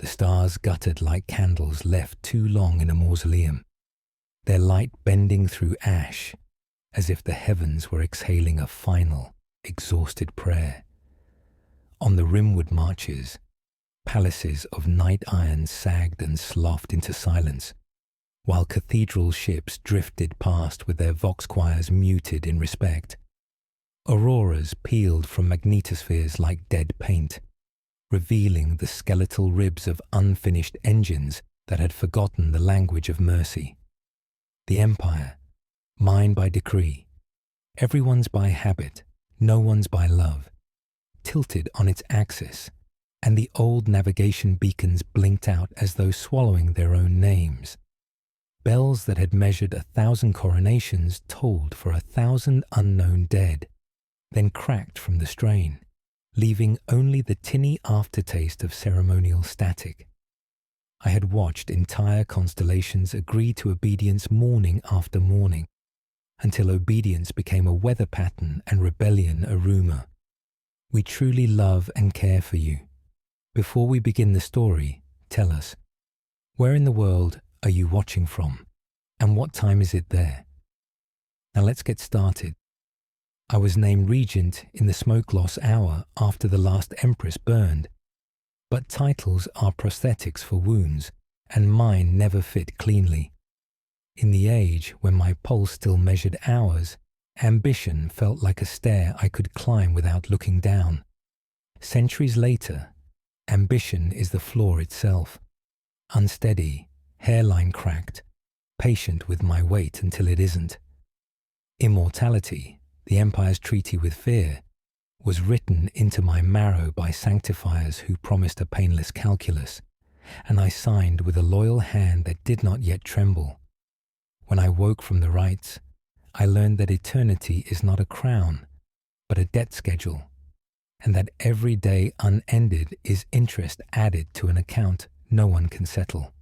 the stars guttered like candles left too long in a mausoleum, their light bending through ash as if the heavens were exhaling a final, exhausted prayer. On the rimward marches, palaces of night iron sagged and sloughed into silence, while cathedral ships drifted past with their vox choirs muted in respect. Auroras peeled from magnetospheres like dead paint, revealing the skeletal ribs of unfinished engines that had forgotten the language of mercy. The Empire, mine by decree, everyone's by habit, no one's by love, tilted on its axis, and the old navigation beacons blinked out as though swallowing their own names. Bells that had measured 1,000 coronations tolled for 1,000 unknown dead, then cracked from the strain, leaving only the tinny aftertaste of ceremonial static. I had watched entire constellations agree to obedience morning after morning, until obedience became a weather pattern and rebellion a rumor. We truly love and care for you. Before we begin the story, tell us, where in the world are you watching from, and what time is it there? Now let's get started. I was named regent in the smoke loss hour after the last empress burned, but titles are prosthetics for wounds, and mine never fit cleanly. In the age when my pulse still measured hours, ambition felt like a stair I could climb without looking down. Centuries later, ambition is the floor itself, unsteady, hairline cracked, patient with my weight until it isn't. Immortality, the Empire's treaty with fear, was written into my marrow by sanctifiers who promised a painless calculus, and I signed with a loyal hand that did not yet tremble. When I woke from the rites, I learned that eternity is not a crown, but a debt schedule, and that every day unended is interest added to an account no one can settle.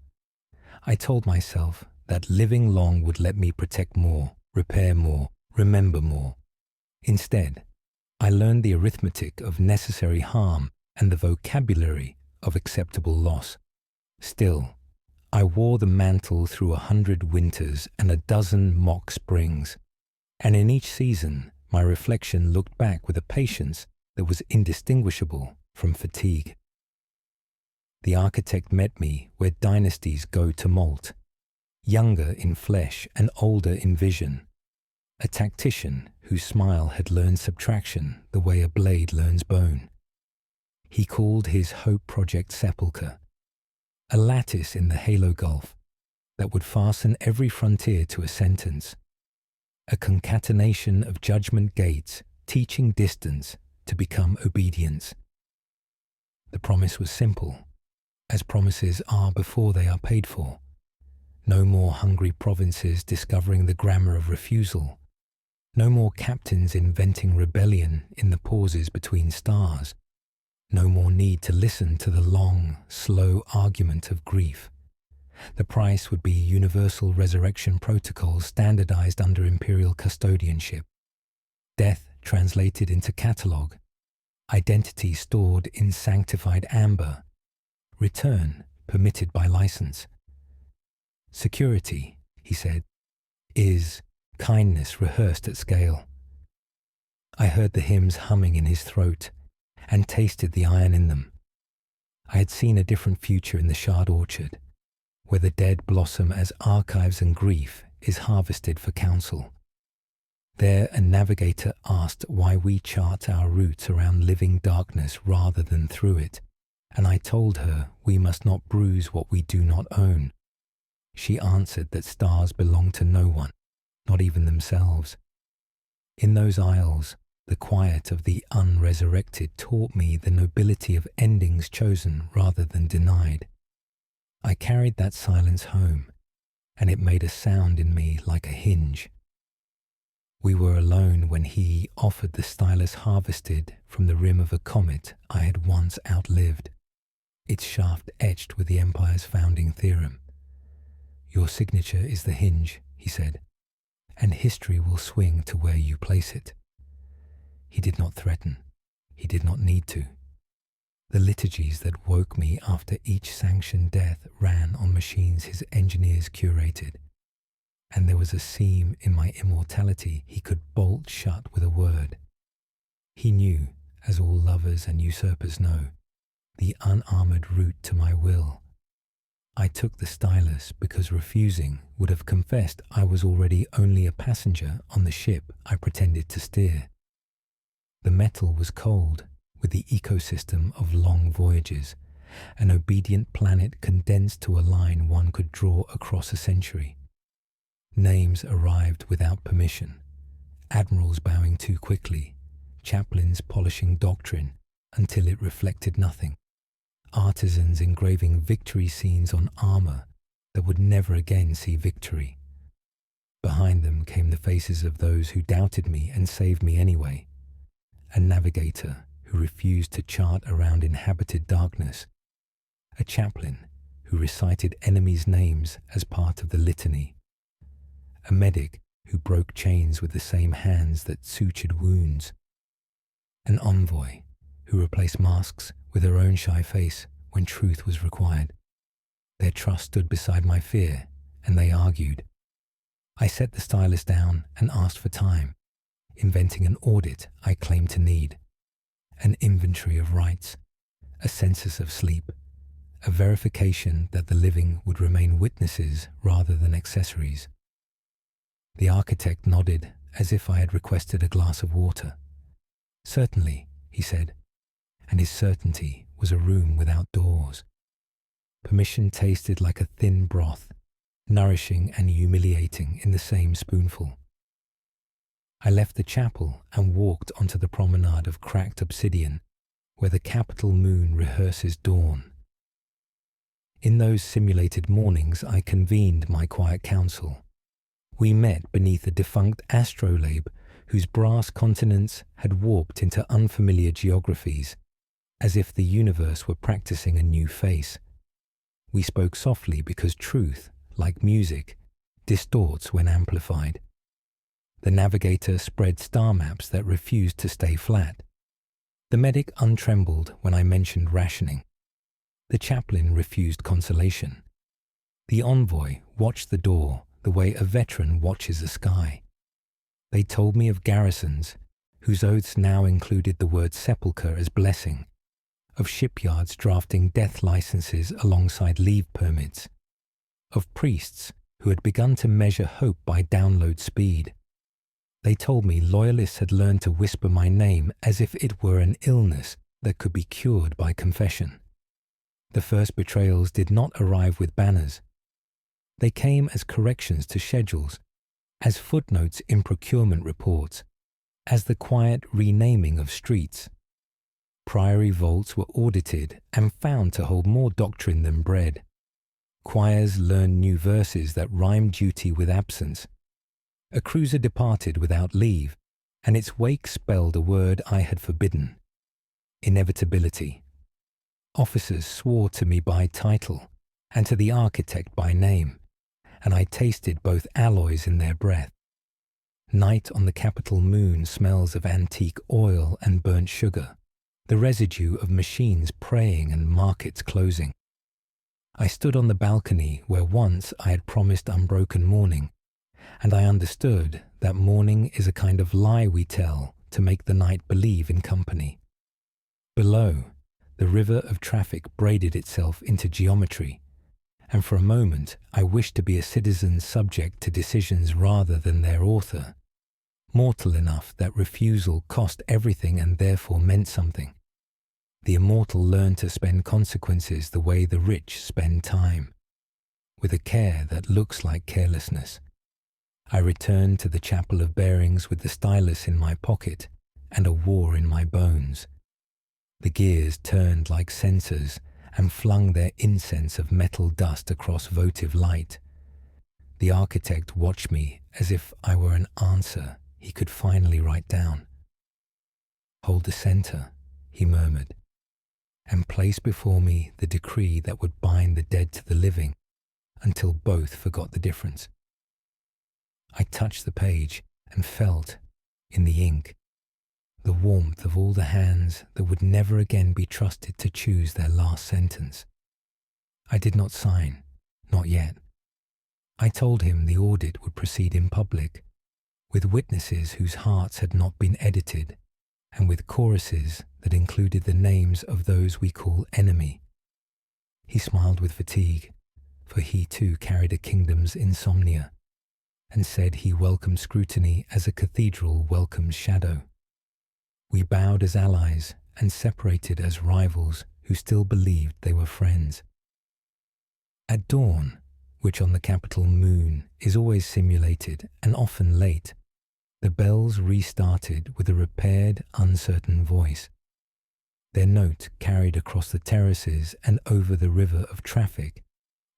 I told myself that living long would let me protect more, repair more, remember more. Instead, I learned the arithmetic of necessary harm and the vocabulary of acceptable loss. Still, I wore the mantle through 100 winters and a dozen mock springs, and in each season my reflection looked back with a patience that was indistinguishable from fatigue. The architect met me where dynasties go to molt, younger in flesh and older in vision, a tactician whose smile had learned subtraction the way a blade learns bone. He called his hope project sepulchre, a lattice in the halo gulf that would fasten every frontier to a sentence, a concatenation of judgment gates teaching distance to become obedience. The promise was simple, as promises are before they are paid for. No more hungry provinces discovering the grammar of refusal. No more captains inventing rebellion in the pauses between stars. No more need to listen to the long, slow argument of grief. The price would be universal resurrection protocols standardized under imperial custodianship. Death translated into catalogue. Identity stored in sanctified amber. Return permitted by license. Security, he said, is kindness rehearsed at scale. I heard the hymns humming in his throat and tasted the iron in them. I had seen a different future in the shard orchard, where the dead blossom as archives and grief is harvested for counsel. There a navigator asked why we chart our routes around living darkness rather than through it, and I told her we must not bruise what we do not own. She answered that stars belong to no one, not even themselves. In those aisles, the quiet of the unresurrected taught me the nobility of endings chosen rather than denied. I carried that silence home, and it made a sound in me like a hinge. We were alone when he offered the stylus harvested from the rim of a comet I had once outlived, its shaft etched with the Empire's founding theorem. Your signature is the hinge, he said, and history will swing to where you place it. He did not threaten. He did not need to. The liturgies that woke me after each sanctioned death ran on machines his engineers curated, and there was a seam in my immortality he could bolt shut with a word. He knew, as all lovers and usurpers know, the unarmoured route to my will. I took the stylus because refusing would have confessed I was already only a passenger on the ship I pretended to steer. The metal was cold, with the ecosystem of long voyages, an obedient planet condensed to a line one could draw across a century. Names arrived without permission, admirals bowing too quickly, chaplains polishing doctrine until it reflected nothing, artisans engraving victory scenes on armour that would never again see victory. Behind them came the faces of those who doubted me and saved me anyway, a navigator who refused to chart around inhabited darkness, a chaplain who recited enemies' names as part of the litany, a medic who broke chains with the same hands that sutured wounds, an envoy who replaced masks with her own shy face when truth was required. Their trust stood beside my fear, and they argued. I set the stylus down and asked for time, inventing an audit I claimed to need, an inventory of rights, a census of sleep, a verification that the living would remain witnesses rather than accessories. The architect nodded as if I had requested a glass of water. Certainly, he said, and his certainty was a room without doors. Permission tasted like a thin broth, nourishing and humiliating in the same spoonful. I left the chapel and walked onto the promenade of cracked obsidian, where the capital moon rehearses dawn. In those simulated mornings I convened my quiet council. We met beneath a defunct astrolabe whose brass continents had warped into unfamiliar geographies, as if the universe were practicing a new face. We spoke softly because truth, like music, distorts when amplified. The navigator spread star maps that refused to stay flat. The medic untrembled when I mentioned rationing. The chaplain refused consolation. The envoy watched the door the way a veteran watches the sky. They told me of garrisons, whose oaths now included the word sepulchre as blessing, of shipyards drafting death licenses alongside leave permits, of priests who had begun to measure hope by download speed. They told me loyalists had learned to whisper my name as if it were an illness that could be cured by confession. The first betrayals did not arrive with banners. They came as corrections to schedules, as footnotes in procurement reports, as the quiet renaming of streets. Priory vaults were audited and found to hold more doctrine than bread. Choirs learned new verses that rhymed duty with absence. A cruiser departed without leave, and its wake spelled a word I had forbidden: inevitability. Officers swore to me by title, and to the architect by name, and I tasted both alloys in their breath. Night on the capital moon smells of antique oil and burnt sugar, the residue of machines praying and markets closing. I stood on the balcony where once I had promised unbroken mourning, and I understood that mourning is a kind of lie we tell to make the night believe in company. Below, the river of traffic braided itself into geometry, and for a moment I wished to be a citizen subject to decisions rather than their author, mortal enough that refusal cost everything and therefore meant something. The immortal learn to spend consequences the way the rich spend time, with a care that looks like carelessness. I returned to the chapel of bearings with the stylus in my pocket and a war in my bones. The gears turned like censers and flung their incense of metal dust across votive light. The architect watched me as if I were an answer he could finally write down. "Hold the center," he murmured, and place before me the decree that would bind the dead to the living until both forgot the difference. I touched the page and felt, in the ink, the warmth of all the hands that would never again be trusted to choose their last sentence. I did not sign, not yet. I told him the audit would proceed in public, with witnesses whose hearts had not been edited, and with choruses that included the names of those we call enemy. He smiled with fatigue, for he too carried a kingdom's insomnia, and said he welcomed scrutiny as a cathedral welcomes shadow. We bowed as allies and separated as rivals who still believed they were friends. At dawn, which on the capital moon is always simulated and often late, the bells restarted with a repaired, uncertain voice. Their note carried across the terraces and over the river of traffic,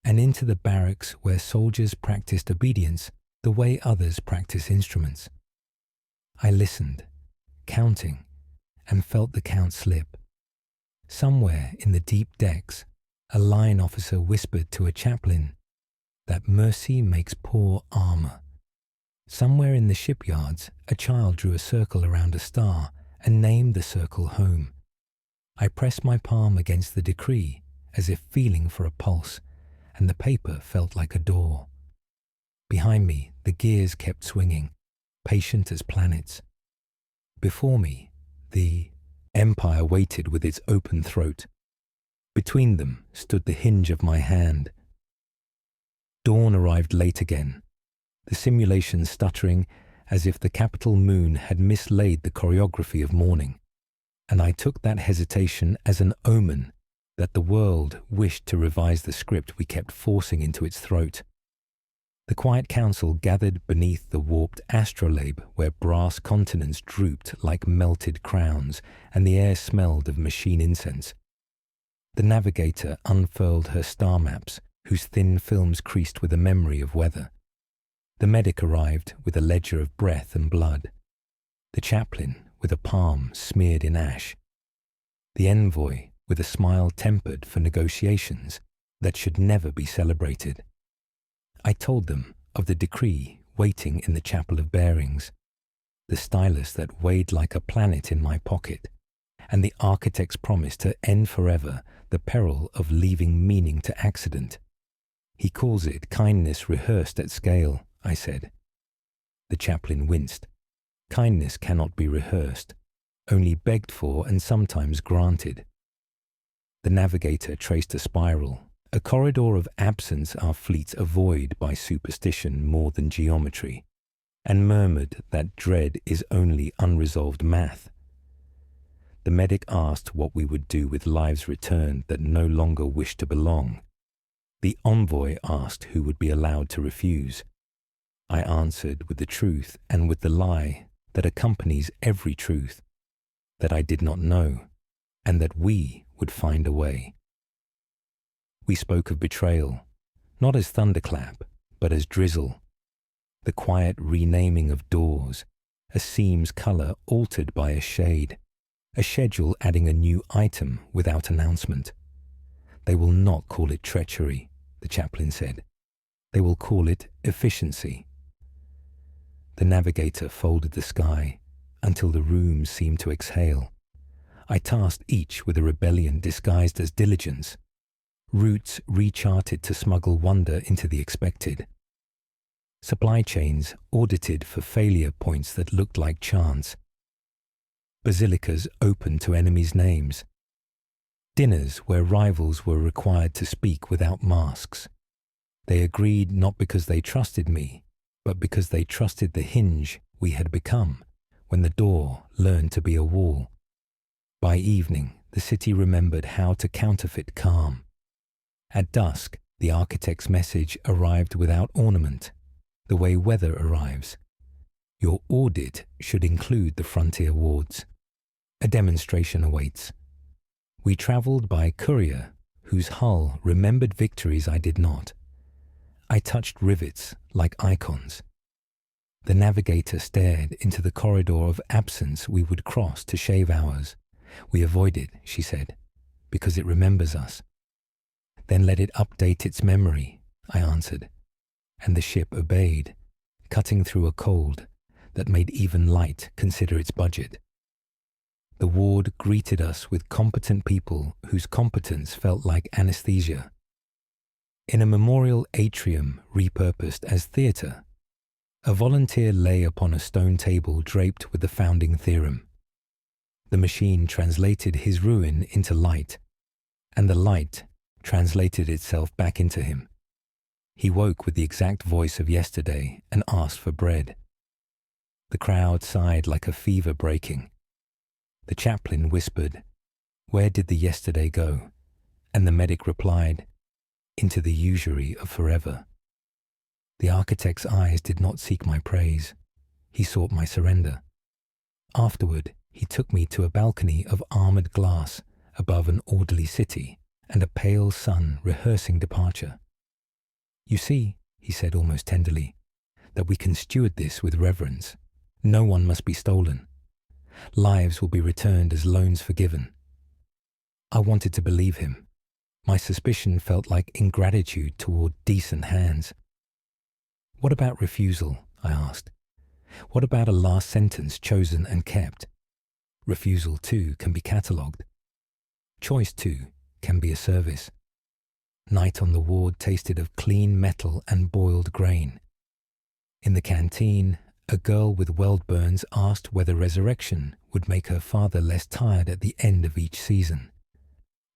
and into the barracks where soldiers practiced obedience the way others practice instruments. I listened, counting, and felt the count slip. Somewhere in the deep decks, a line officer whispered to a chaplain that mercy makes poor armor. Somewhere in the shipyards, a child drew a circle around a star and named the circle home. I pressed my palm against the decree as if feeling for a pulse, and the paper felt like a door. Behind me, the gears kept swinging, patient as planets. Before me, the empire waited with its open throat. Between them stood the hinge of my hand. Dawn arrived late again, the simulation stuttering as if the capital moon had mislaid the choreography of morning, and I took that hesitation as an omen that the world wished to revise the script we kept forcing into its throat. The quiet council gathered beneath the warped astrolabe where brass continents drooped like melted crowns and the air smelled of machine incense. The navigator unfurled her star maps, whose thin films creased with a memory of weather. The medic arrived with a ledger of breath and blood. The chaplain with a palm smeared in ash. The envoy with a smile tempered for negotiations that should never be celebrated. I told them of the decree waiting in the chapel of bearings, the stylus that weighed like a planet in my pocket, and the architect's promise to end forever the peril of leaving meaning to accident. He calls it kindness rehearsed at scale, I said. The chaplain winced. Kindness cannot be rehearsed, only begged for and sometimes granted. The navigator traced a spiral, a corridor of absence our fleets avoid by superstition more than geometry, and murmured that dread is only unresolved math. The medic asked what we would do with lives returned that no longer wished to belong. The envoy asked who would be allowed to refuse. I answered with the truth and with the lie that accompanies every truth, that I did not know, and that we would find a way. We spoke of betrayal, not as thunderclap, but as drizzle, the quiet renaming of doors, a seam's colour altered by a shade, a schedule adding a new item without announcement. They will not call it treachery, the chaplain said. They will call it efficiency. The navigator folded the sky until the room seemed to exhale. I tasked each with a rebellion disguised as diligence, routes recharted to smuggle wonder into the expected, supply chains audited for failure points that looked like chance, basilicas open to enemies' names, dinners where rivals were required to speak without masks. They agreed not because they trusted me, but because they trusted the hinge we had become when the door learned to be a wall. By evening, the city remembered how to counterfeit calm. At dusk, the architect's message arrived without ornament, the way weather arrives. Your audit should include the frontier wards. A demonstration awaits. We travelled by courier, whose hull remembered victories I did not. I touched rivets like icons. The navigator stared into the corridor of absence we would cross to shave hours. We avoid it, she said, because it remembers us. Then let it update its memory, I answered, and the ship obeyed, cutting through a cold that made even light consider its budget. The ward greeted us with competent people whose competence felt like anesthesia. In a memorial atrium repurposed as theatre, a volunteer lay upon a stone table draped with the founding theorem. The machine translated his ruin into light, and the light translated itself back into him. He woke with the exact voice of yesterday and asked for bread. The crowd sighed like a fever breaking. The chaplain whispered, "Where did the yesterday go?" And the medic replied, "Into the usury of forever." The architect's eyes did not seek my praise. He sought my surrender. Afterward, he took me to a balcony of armored glass above an orderly city and a pale sun rehearsing departure. "You see," he said almost tenderly, "that we can steward this with reverence. No one must be stolen. Lives will be returned as loans forgiven." I wanted to believe him. My suspicion felt like ingratitude toward decent hands. "What about refusal?" I asked. "What about a last sentence chosen and kept? Refusal, too, can be catalogued. Choice, too, can be a service." Night on the ward tasted of clean metal and boiled grain. In the canteen, a girl with weld burns asked whether resurrection would make her father less tired at the end of each season.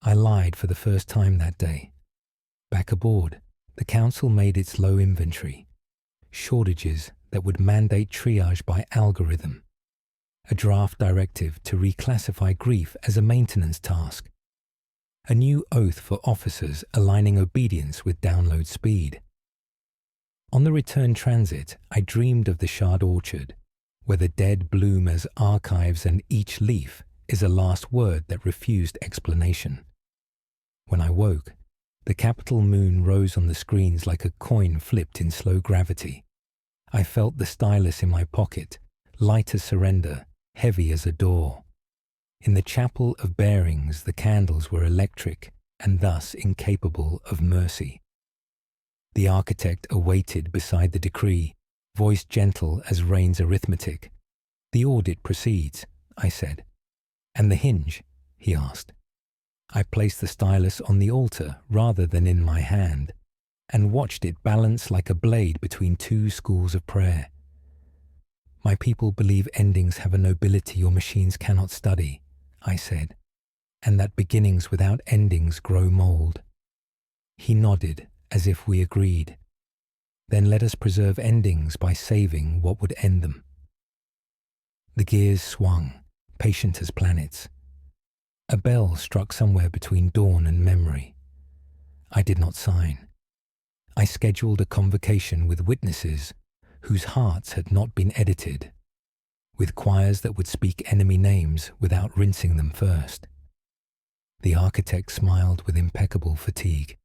I lied for the first time that day. Back aboard, the council made its low inventory. Shortages that would mandate triage by algorithm. A draft directive to reclassify grief as a maintenance task. A new oath for officers aligning obedience with download speed. On the return transit, I dreamed of the Shard Orchard, where the dead bloom as archives and each leaf is a last word that refused explanation. When I woke, the capital moon rose on the screens like a coin flipped in slow gravity. I felt the stylus in my pocket, light as surrender, heavy as a door. In the chapel of bearings, the candles were electric and thus incapable of mercy. The architect awaited beside the decree, voice gentle as rain's arithmetic. "The audit proceeds," I said. "And the hinge?" he asked. I placed the stylus on the altar rather than in my hand, and watched it balance like a blade between two schools of prayer. "My people believe endings have a nobility your machines cannot study," I said, "and that beginnings without endings grow mold." He nodded as if we agreed. "Then let us preserve endings by saving what would end them." The gears swung, patient as planets. A bell struck somewhere between dawn and memory. I did not sign. I scheduled a convocation with witnesses whose hearts had not been edited, with choirs that would speak enemy names without rinsing them first. The architect smiled with impeccable fatigue.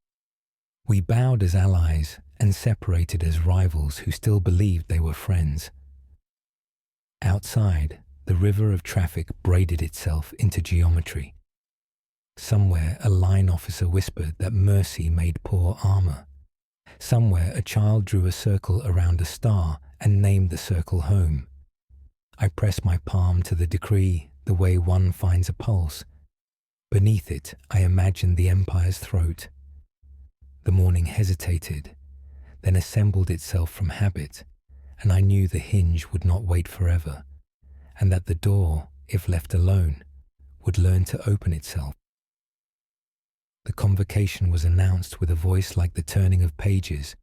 We bowed as allies and separated as rivals who still believed they were friends. Outside, the river of traffic braided itself into geometry. Somewhere a line officer whispered that mercy made poor armor. Somewhere a child drew a circle around a star and named the circle home. I pressed my palm to the decree the way one finds a pulse. Beneath it, I imagined the empire's throat. The morning hesitated, then assembled itself from habit, and I knew the hinge would not wait forever, and that the door, if left alone, would learn to open itself. The convocation was announced with a voice like the turning of pages,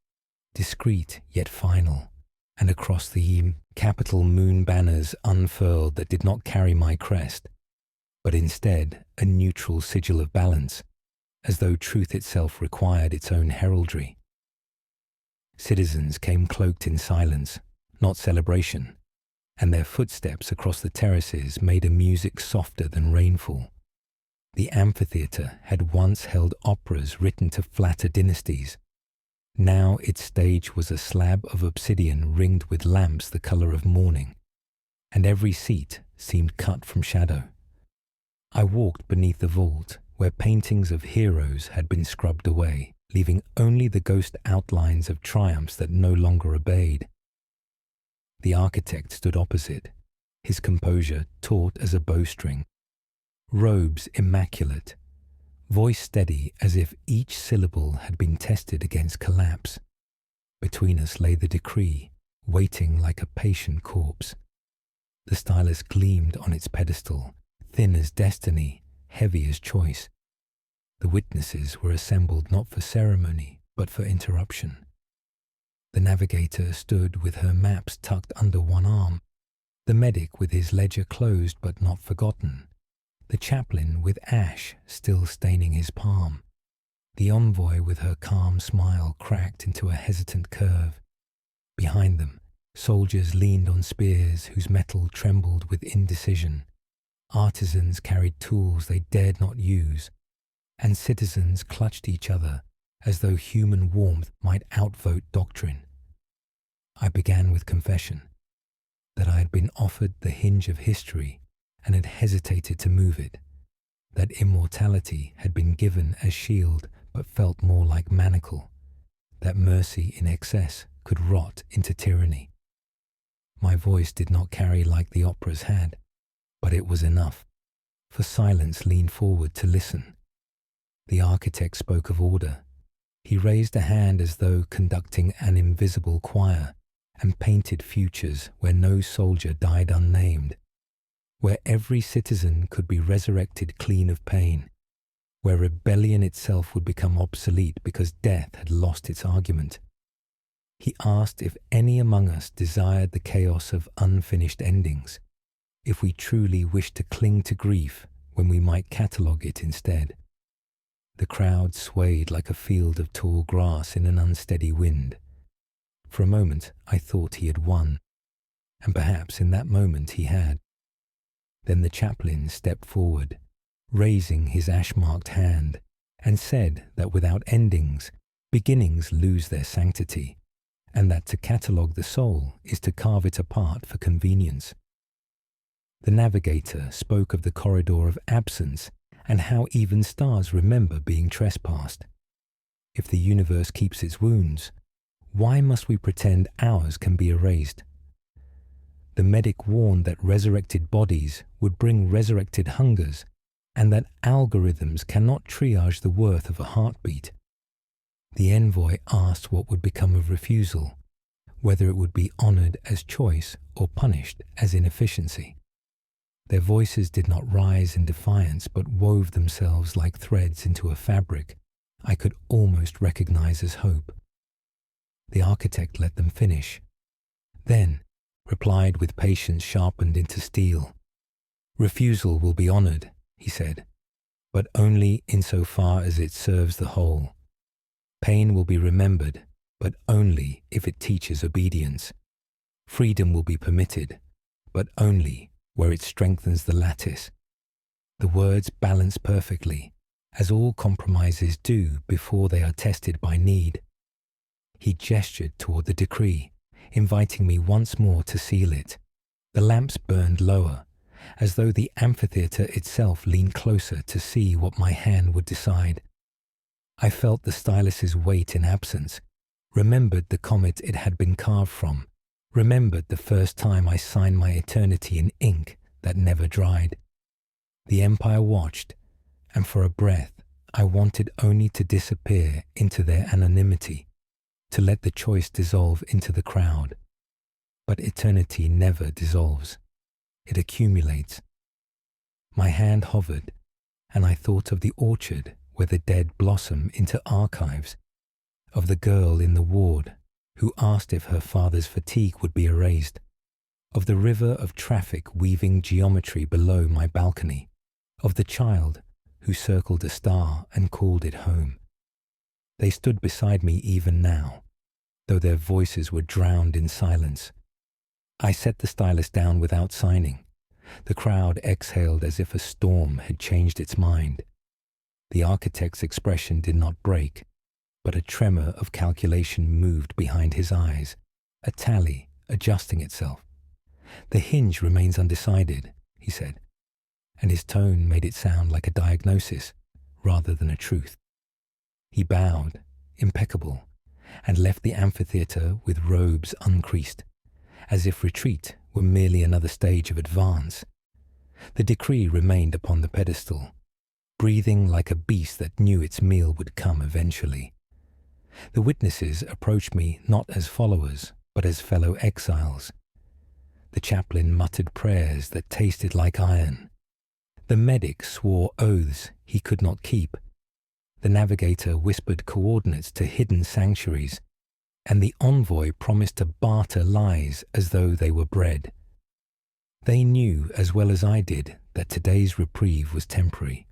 discreet yet final, and across the capital moon banners unfurled that did not carry my crest, but instead a neutral sigil of balance, as though truth itself required its own heraldry. Citizens came cloaked in silence, not celebration, and their footsteps across the terraces made a music softer than rainfall. The amphitheatre had once held operas written to flatter dynasties. Now its stage was a slab of obsidian ringed with lamps the colour of morning, and every seat seemed cut from shadow. I walked beneath the vault where paintings of heroes had been scrubbed away, leaving only the ghost outlines of triumphs that no longer obeyed. The architect stood opposite, his composure taut as a bowstring, robes immaculate, voice steady as if each syllable had been tested against collapse. Between us lay the decree, waiting like a patient corpse. The stylus gleamed on its pedestal, thin as destiny, heavy as choice. The witnesses were assembled not for ceremony, but for interruption. The navigator stood with her maps tucked under one arm, the medic with his ledger closed but not forgotten, the chaplain with ash still staining his palm, the envoy with her calm smile cracked into a hesitant curve. Behind them, soldiers leaned on spears whose metal trembled with indecision. Artisans carried tools they dared not use, and citizens clutched each other as though human warmth might outvote doctrine. I began with confession, that I had been offered the hinge of history and had hesitated to move it, that immortality had been given as shield but felt more like manacle, that mercy in excess could rot into tyranny. My voice did not carry like the opera's had, but it was enough, for silence leaned forward to listen. The architect spoke of order. He raised a hand as though conducting an invisible choir, and painted futures where no soldier died unnamed, where every citizen could be resurrected clean of pain, where rebellion itself would become obsolete because death had lost its argument. He asked if any among us desired the chaos of unfinished endings, if we truly wished to cling to grief when we might catalogue it instead. The crowd swayed like a field of tall grass in an unsteady wind. For a moment I thought he had won, and perhaps in that moment he had. Then the chaplain stepped forward, raising his ash-marked hand, and said that without endings, beginnings lose their sanctity, and that to catalogue the soul is to carve it apart for convenience. The navigator spoke of the corridor of absence and how even stars remember being trespassed. If the universe keeps its wounds, why must we pretend ours can be erased? The medic warned that resurrected bodies would bring resurrected hungers, and that algorithms cannot triage the worth of a heartbeat. The envoy asked what would become of refusal, whether it would be honored as choice or punished as inefficiency. Their voices did not rise in defiance but wove themselves like threads into a fabric I could almost recognize as hope. The architect let them finish, then replied with patience sharpened into steel. "Refusal will be honored," he said, "but only insofar as it serves the whole. Pain will be remembered, but only if it teaches obedience. Freedom will be permitted, but only where it strengthens the lattice." The words balance perfectly, as all compromises do before they are tested by need. He gestured toward the decree, inviting me once more to seal it. The lamps burned lower, as though the amphitheatre itself leaned closer to see what my hand would decide. I felt the stylus's weight in absence, remembered the comet it had been carved from, remembered the first time I signed my eternity in ink that never dried. The empire watched, and for a breath I wanted only to disappear into their anonymity, to let the choice dissolve into the crowd. But eternity never dissolves. It accumulates. My hand hovered, and I thought of the orchard where the dead blossom into archives, of the girl in the ward who asked if her father's fatigue would be erased, of the river of traffic weaving geometry below my balcony, of the child who circled a star and called it home. They stood beside me even now, though their voices were drowned in silence. I set the stylus down without signing. The crowd exhaled as if a storm had changed its mind. The architect's expression did not break, but a tremor of calculation moved behind his eyes, a tally adjusting itself. "The hinge remains undecided," he said, and his tone made it sound like a diagnosis rather than a truth. He bowed, impeccable, and left the amphitheatre with robes uncreased, as if retreat were merely another stage of advance. The decree remained upon the pedestal, breathing like a beast that knew its meal would come eventually. The witnesses approached me not as followers, but as fellow exiles. The chaplain muttered prayers that tasted like iron. The medic swore oaths he could not keep. The navigator whispered coordinates to hidden sanctuaries, and the envoy promised to barter lies as though they were bread. They knew as well as I did that today's reprieve was temporary,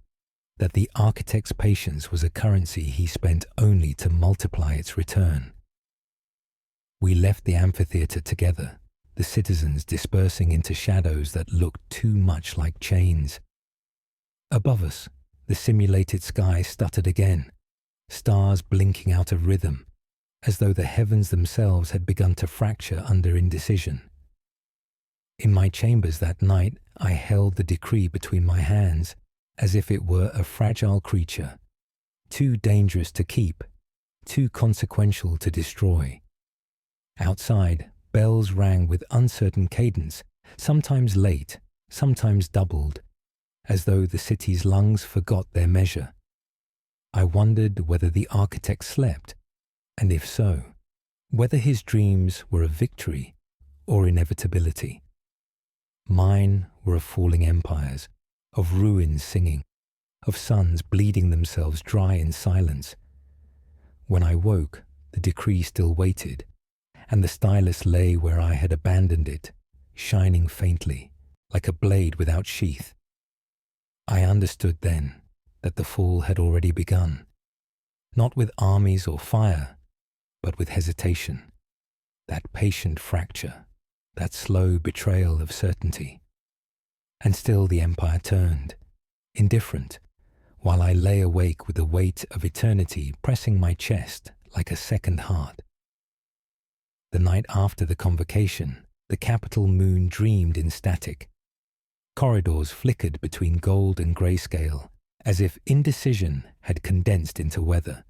that the architect's patience was a currency he spent only to multiply its return. We left the amphitheatre together, the citizens dispersing into shadows that looked too much like chains. Above us, the simulated sky stuttered again, stars blinking out of rhythm, as though the heavens themselves had begun to fracture under indecision. In my chambers that night, I held the decree between my hands, as if it were a fragile creature, too dangerous to keep, too consequential to destroy. Outside, bells rang with uncertain cadence, sometimes late, sometimes doubled, as though the city's lungs forgot their measure. I wondered whether the architect slept, and if so, whether his dreams were of victory or inevitability. Mine were of falling empires, of ruins singing, of suns bleeding themselves dry in silence. When I woke, the decree still waited, and the stylus lay where I had abandoned it, shining faintly, like a blade without sheath. I understood then that the fall had already begun, not with armies or fire, but with hesitation, that patient fracture, that slow betrayal of certainty. And still the empire turned, indifferent, while I lay awake with the weight of eternity pressing my chest like a second heart. The night after the convocation, the capital moon dreamed in static. Corridors flickered between gold and grayscale, as if indecision had condensed into weather.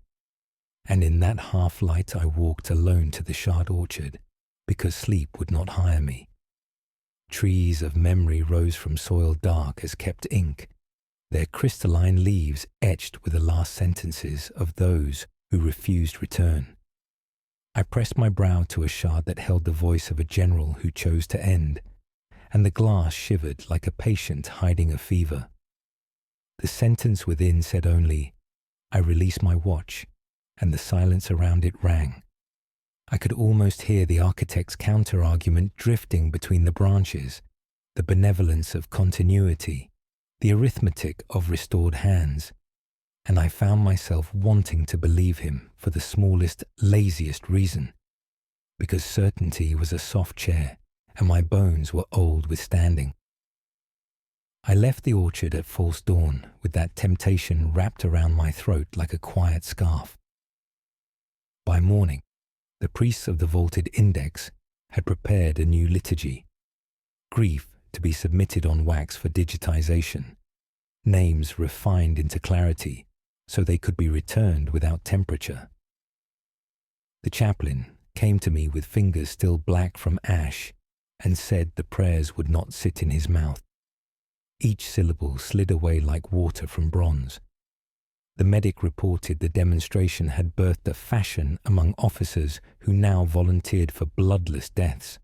And in that half-light I walked alone to the shard orchard, because sleep would not hire me. Trees of memory rose from soil dark as kept ink, their crystalline leaves etched with the last sentences of those who refused return. I pressed my brow to a shard that held the voice of a general who chose to end, and the glass shivered like a patient hiding a fever. The sentence within said only, "I release my watch," and the silence around it rang. I could almost hear the architect's counter-argument drifting between the branches, the benevolence of continuity, the arithmetic of restored hands, and I found myself wanting to believe him for the smallest, laziest reason, because certainty was a soft chair, and my bones were old with standing. I left the orchard at false dawn with that temptation wrapped around my throat like a quiet scarf. By morning, the priests of the vaulted index had prepared a new liturgy, grief to be submitted on wax for digitization, names refined into clarity so they could be returned without temperature. The chaplain came to me with fingers still black from ash and said the prayers would not sit in his mouth. Each syllable slid away like water from bronze. The medic reported the demonstration had birthed a fashion among officers who now volunteered for bloodless deaths,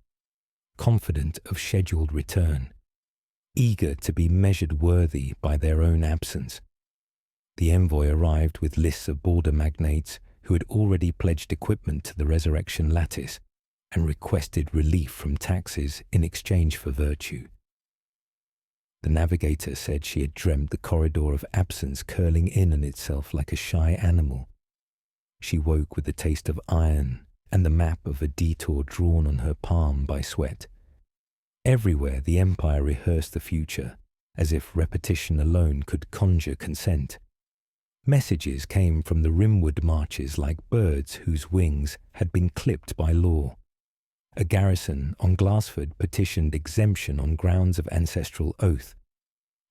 confident of scheduled return, eager to be measured worthy by their own absence. The envoy arrived with lists of border magnates who had already pledged equipment to the resurrection lattice and requested relief from taxes in exchange for virtue. The navigator said she had dreamt the corridor of absence curling in on itself like a shy animal. She woke with the taste of iron and the map of a detour drawn on her palm by sweat. Everywhere the empire rehearsed the future, as if repetition alone could conjure consent. Messages came from the rimward marches like birds whose wings had been clipped by law. A garrison on Glassford petitioned exemption on grounds of ancestral oath.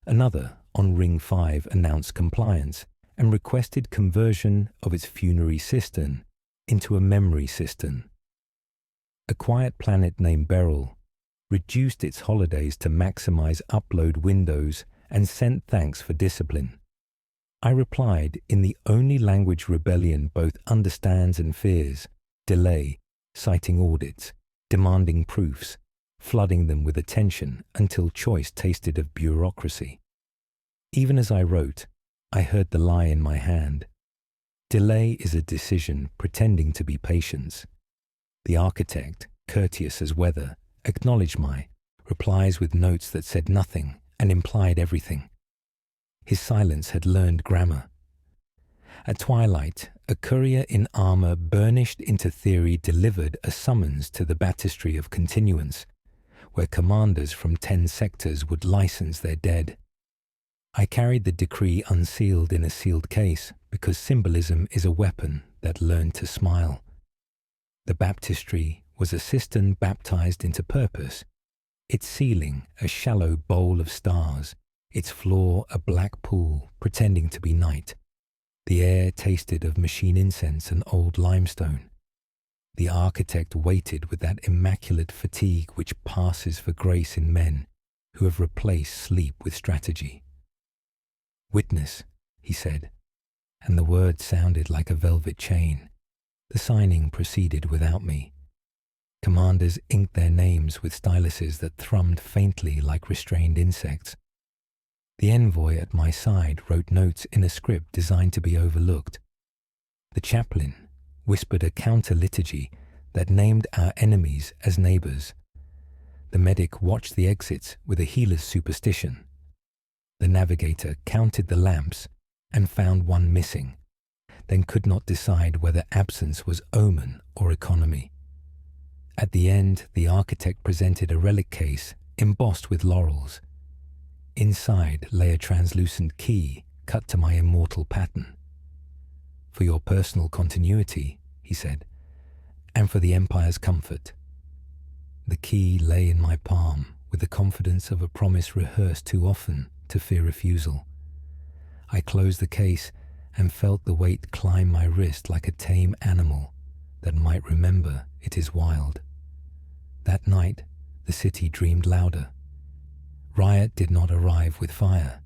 Another, on Ring 5, announced compliance and requested conversion of its funerary cistern into a memory cistern. A quiet planet named Beryl, reduced its holidays to maximize upload windows, and sent thanks for discipline. I replied in the only language rebellion both understands and fears: delay, citing audits, demanding proofs, flooding them with attention until choice tasted of bureaucracy. Even as I wrote, I heard the lie in my hand. Delay is a decision pretending to be patience. The architect, courteous as weather, acknowledged my replies with notes that said nothing and implied everything. His silence had learned grammar. At twilight, a courier in armor burnished into theory delivered a summons to the baptistry of continuance, where commanders from 10 sectors would license their dead. I carried the decree unsealed in a sealed case because symbolism is a weapon that learned to smile. The baptistry was a cistern baptized into purpose, its ceiling a shallow bowl of stars, its floor a black pool pretending to be night. The air tasted of machine incense and old limestone. The architect waited with that immaculate fatigue which passes for grace in men who have replaced sleep with strategy. "Witness," he said, and the word sounded like a velvet chain. The signing proceeded without me. Commanders inked their names with styluses that thrummed faintly like restrained insects. The envoy at my side wrote notes in a script designed to be overlooked. The chaplain whispered a counter-liturgy that named our enemies as neighbors. The medic watched the exits with a healer's superstition. The navigator counted the lamps and found one missing, then could not decide whether absence was omen or economy. At the end, the architect presented a relic case embossed with laurels. Inside lay a translucent key cut to my immortal pattern. "For your personal continuity," he said, "and for the Empire's comfort." The key lay in my palm with the confidence of a promise rehearsed too often to fear refusal. I closed the case and felt the weight climb my wrist like a tame animal that might remember it is wild. That night, the city dreamed louder. Riot did not arrive with fire.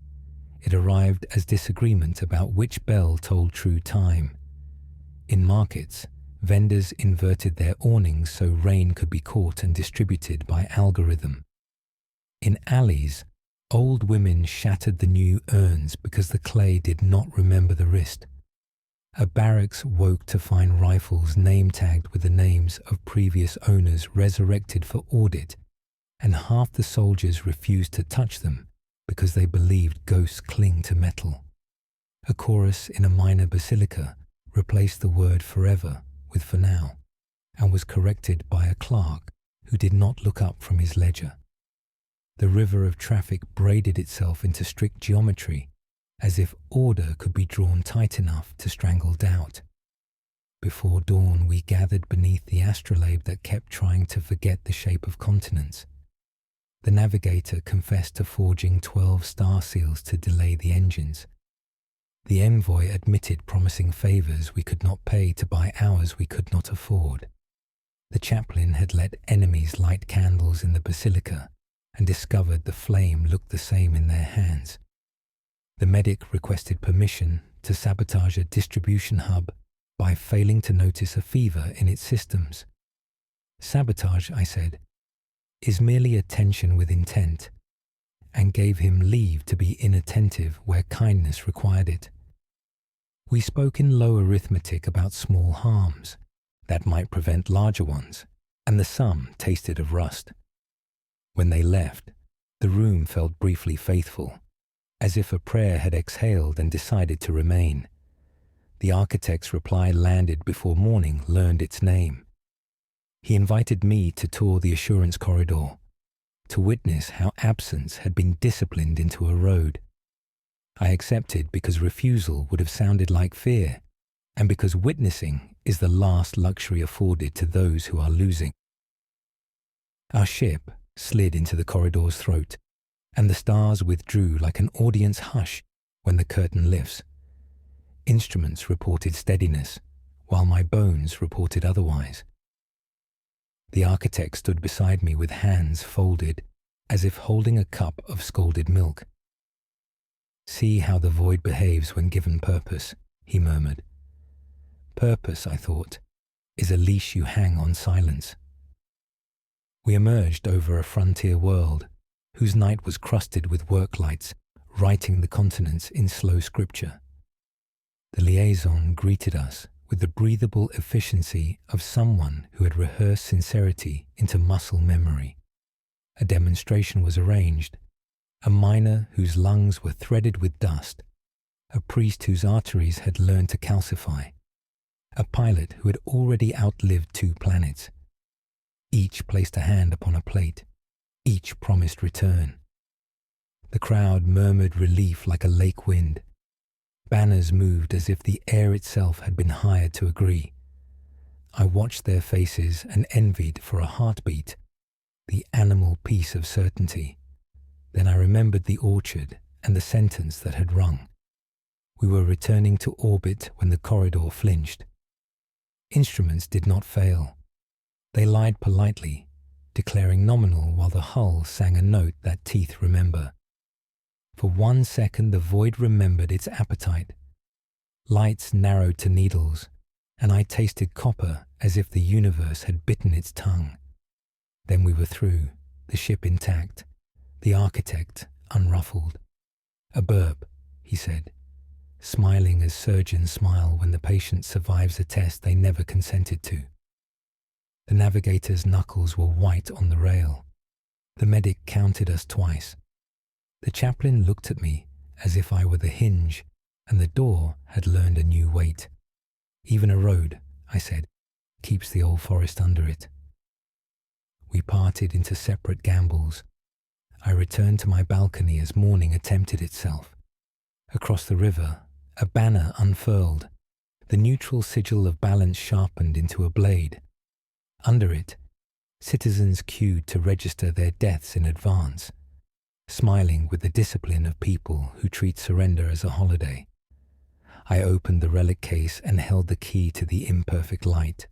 It arrived as disagreement about which bell told true time. In markets, vendors inverted their awnings so rain could be caught and distributed by algorithm. In alleys, old women shattered the new urns because the clay did not remember the wrist. A barracks woke to find rifles name-tagged with the names of previous owners resurrected for audit, and half the soldiers refused to touch them because they believed ghosts cling to metal. A chorus in a minor basilica replaced the word forever with for now, and was corrected by a clerk who did not look up from his ledger. The river of traffic braided itself into strict geometry, as if order could be drawn tight enough to strangle doubt. Before dawn, we gathered beneath the astrolabe that kept trying to forget the shape of continents. The navigator confessed to forging 12 star seals to delay the engines. The envoy admitted promising favors we could not pay to buy hours we could not afford. The chaplain had let enemies light candles in the basilica and discovered the flame looked the same in their hands. The medic requested permission to sabotage a distribution hub by failing to notice a fever in its systems. Sabotage, I said, is merely attention with intent, and gave him leave to be inattentive where kindness required it. We spoke in low arithmetic about small harms that might prevent larger ones, and the sum tasted of rust. When they left, the room felt briefly faithful, as if a prayer had exhaled and decided to remain. The architect's reply landed before morning learned its name. He invited me to tour the assurance corridor, to witness how absence had been disciplined into a road. I accepted because refusal would have sounded like fear, and because witnessing is the last luxury afforded to those who are losing. Our ship slid into the corridor's throat, and the stars withdrew like an audience hush when the curtain lifts. Instruments reported steadiness, while my bones reported otherwise. The architect stood beside me with hands folded, as if holding a cup of scalded milk. "See how the void behaves when given purpose," he murmured. "Purpose," I thought, "is a leash you hang on silence." We emerged over a frontier world, whose night was crusted with work lights, writing the continents in slow scripture. The liaison greeted us with the breathable efficiency of someone who had rehearsed sincerity into muscle memory. A demonstration was arranged, a miner whose lungs were threaded with dust, a priest whose arteries had learned to calcify, a pilot who had already outlived 2 planets. Each placed a hand upon a plate, each promised return. The crowd murmured relief like a lake wind. Banners moved as if the air itself had been hired to agree. I watched their faces and envied for a heartbeat, the animal peace of certainty. Then I remembered the orchard and the sentence that had rung. We were returning to orbit when the corridor flinched. Instruments did not fail. They lied politely, declaring nominal while the hull sang a note that teeth remember. For 1 second the void remembered its appetite. Lights narrowed to needles, and I tasted copper as if the universe had bitten its tongue. Then we were through, the ship intact, the architect unruffled. "A burp," he said, smiling as surgeons smile when the patient survives a test they never consented to. The navigator's knuckles were white on the rail. The medic counted us twice. The chaplain looked at me as if I were the hinge, and the door had learned a new weight. "Even a road," I said, "keeps the old forest under it." We parted into separate gambles. I returned to my balcony as morning attempted itself. Across the river, a banner unfurled, the neutral sigil of balance sharpened into a blade. Under it, citizens queued to register their deaths in advance, smiling with the discipline of people who treat surrender as a holiday. I opened the relic case and held the key to the imperfect light.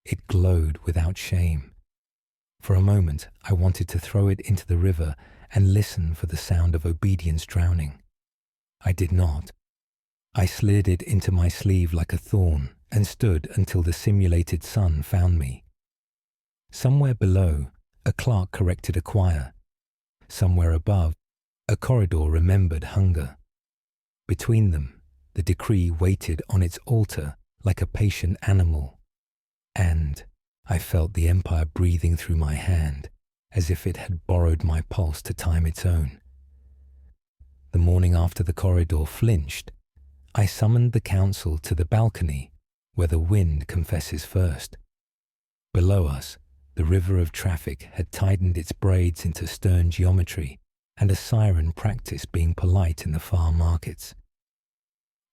It glowed without shame. For a moment, I wanted to throw it into the river and listen for the sound of obedience drowning. I did not. I slid it into my sleeve like a thorn and stood until the simulated sun found me. Somewhere below, a clerk corrected a choir. Somewhere above, a corridor remembered hunger. Between them, the decree waited on its altar like a patient animal. And I felt the empire breathing through my hand, as if it had borrowed my pulse to time its own. The morning after the corridor flinched, I summoned the council to the balcony where the wind confesses first. Below us, the river of traffic had tightened its braids into stern geometry, and a siren practiced being polite in the far markets.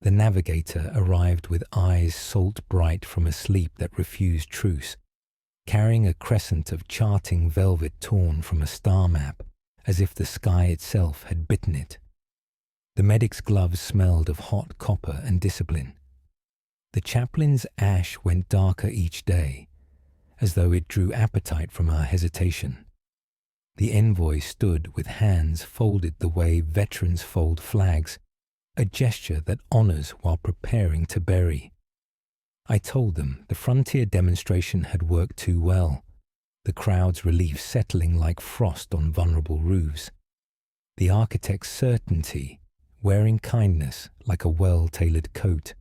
The navigator arrived with eyes salt bright from a sleep that refused truce, carrying a crescent of charting velvet torn from a star map, as if the sky itself had bitten it. The medic's gloves smelled of hot copper and discipline. The chaplain's ash went darker each day, as though it drew appetite from our hesitation. The envoy stood with hands folded the way veterans fold flags, a gesture that honors while preparing to bury. I told them the frontier demonstration had worked too well, the crowd's relief settling like frost on vulnerable roofs. The architect's certainty, wearing kindness like a well-tailored coat.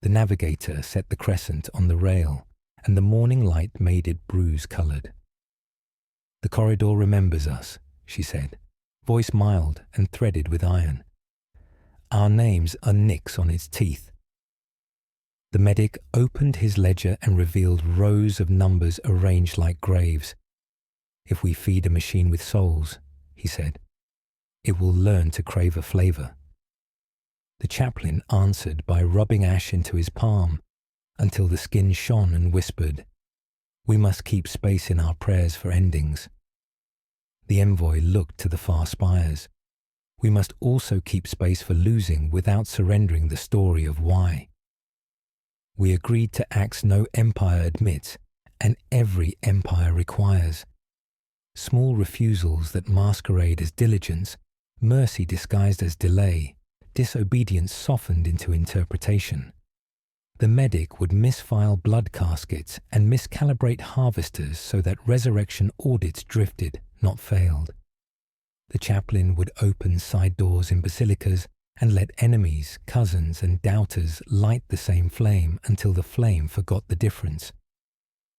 The navigator set the crescent on the rail, and the morning light made it bruise-colored. "The corridor remembers us," she said, voice mild and threaded with iron. "Our names are nicks on its teeth." The medic opened his ledger and revealed rows of numbers arranged like graves. "If we feed a machine with souls," he said, "it will learn to crave a flavor." The chaplain answered by rubbing ash into his palm until the skin shone and whispered, "We must keep space in our prayers for endings." The envoy looked to the far spires. "We must also keep space for losing without surrendering the story of why." We agreed to acts no empire admits and every empire requires. Small refusals that masquerade as diligence, mercy disguised as delay, disobedience softened into interpretation. The medic would misfile blood caskets and miscalibrate harvesters so that resurrection audits drifted, not failed. The chaplain would open side doors in basilicas and let enemies, cousins, and doubters light the same flame until the flame forgot the difference.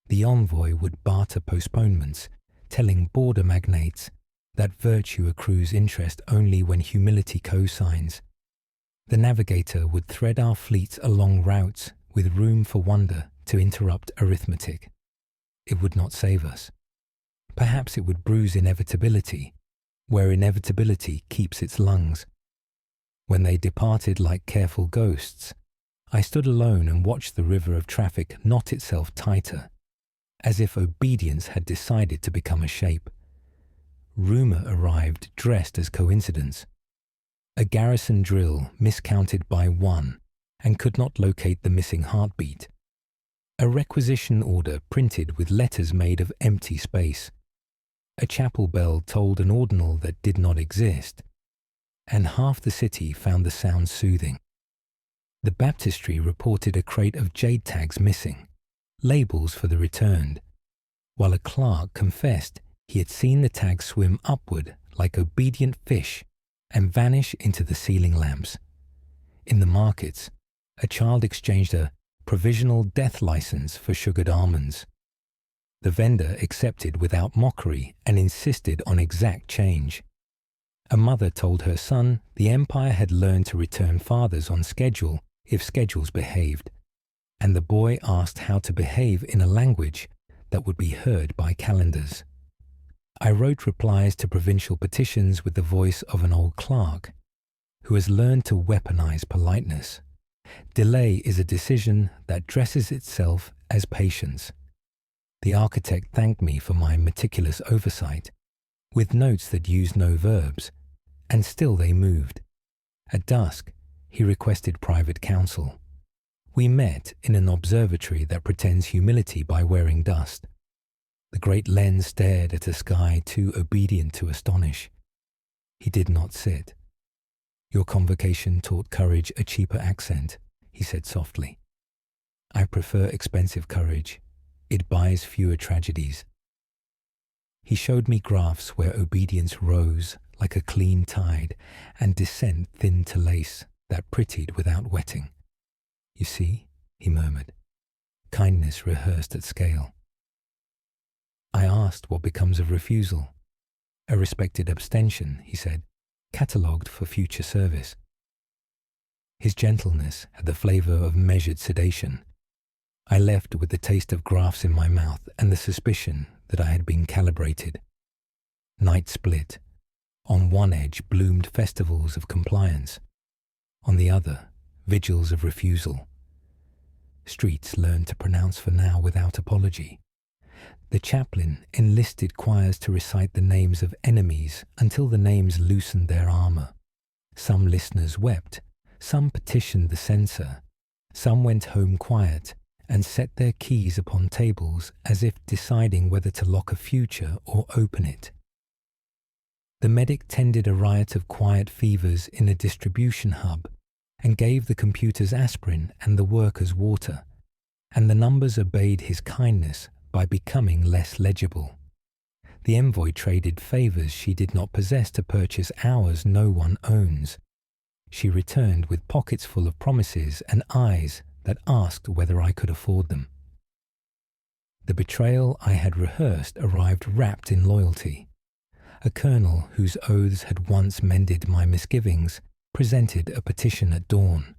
The envoy would barter postponements, telling border magnates that virtue accrues interest only when humility co-signs. The navigator would thread our fleets along routes with room for wonder to interrupt arithmetic. It would not save us. Perhaps it would bruise inevitability, where inevitability keeps its lungs. When they departed like careful ghosts, I stood alone and watched the river of traffic knot itself tighter, as if obedience had decided to become a shape. Rumor arrived dressed as coincidence. A garrison drill miscounted by one and could not locate the missing heartbeat. A requisition order printed with letters made of empty space. A chapel bell tolled an ordinal that did not exist, and half the city found the sound soothing. The baptistry reported a crate of jade tags missing, labels for the returned, while a clerk confessed he had seen the tags swim upward like obedient fish and vanish into the ceiling lamps. In the markets, a child exchanged a provisional death license for sugared almonds. The vendor accepted without mockery and insisted on exact change. A mother told her son the empire had learned to return fathers on schedule if schedules behaved, and the boy asked how to behave in a language that would be heard by calendars. I wrote replies to provincial petitions with the voice of an old clerk who has learned to weaponize politeness. Delay is a decision that dresses itself as patience. The architect thanked me for my meticulous oversight, with notes that used no verbs, and still they moved. At dusk, he requested private counsel. We met in an observatory that pretends humility by wearing dust. The great lens stared at a sky too obedient to astonish. He did not sit. Your convocation taught courage a cheaper accent, he said softly. I prefer expensive courage. It buys fewer tragedies. He showed me graphs where obedience rose like a clean tide and dissent thinned to lace that prettied without wetting. You see, he murmured, kindness rehearsed at scale. I asked what becomes of refusal. A respected abstention, he said, catalogued for future service. His gentleness had the flavour of measured sedation. I left with the taste of graphs in my mouth and the suspicion that I had been calibrated. Night split. On one edge bloomed festivals of compliance. On the other, vigils of refusal. Streets learned to pronounce for now without apology. The chaplain enlisted choirs to recite the names of enemies until the names loosened their armour. Some listeners wept, some petitioned the censor, some went home quiet and set their keys upon tables as if deciding whether to lock a future or open it. The medic tended a riot of quiet fevers in a distribution hub and gave the computers aspirin and the workers water, and the numbers obeyed his kindness by becoming less legible. The envoy traded favours she did not possess to purchase hours no one owns. She returned with pockets full of promises and eyes that asked whether I could afford them. The betrayal I had rehearsed arrived wrapped in loyalty. A colonel whose oaths had once mended my misgivings presented a petition at dawn,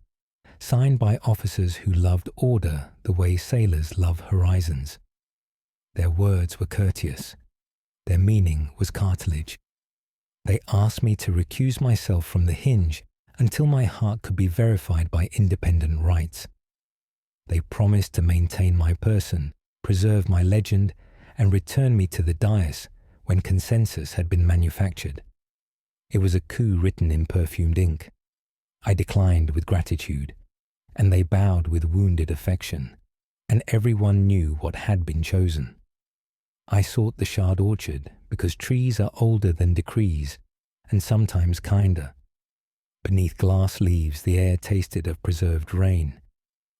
signed by officers who loved order the way sailors love horizons. Their words were courteous. Their meaning was cartilage. They asked me to recuse myself from the hinge until my heart could be verified by independent rights. They promised to maintain my person, preserve my legend, and return me to the dais when consensus had been manufactured. It was a coup written in perfumed ink. I declined with gratitude, and they bowed with wounded affection, and everyone knew what had been chosen. I sought the shard orchard because trees are older than decrees and sometimes kinder. Beneath glass leaves the air tasted of preserved rain.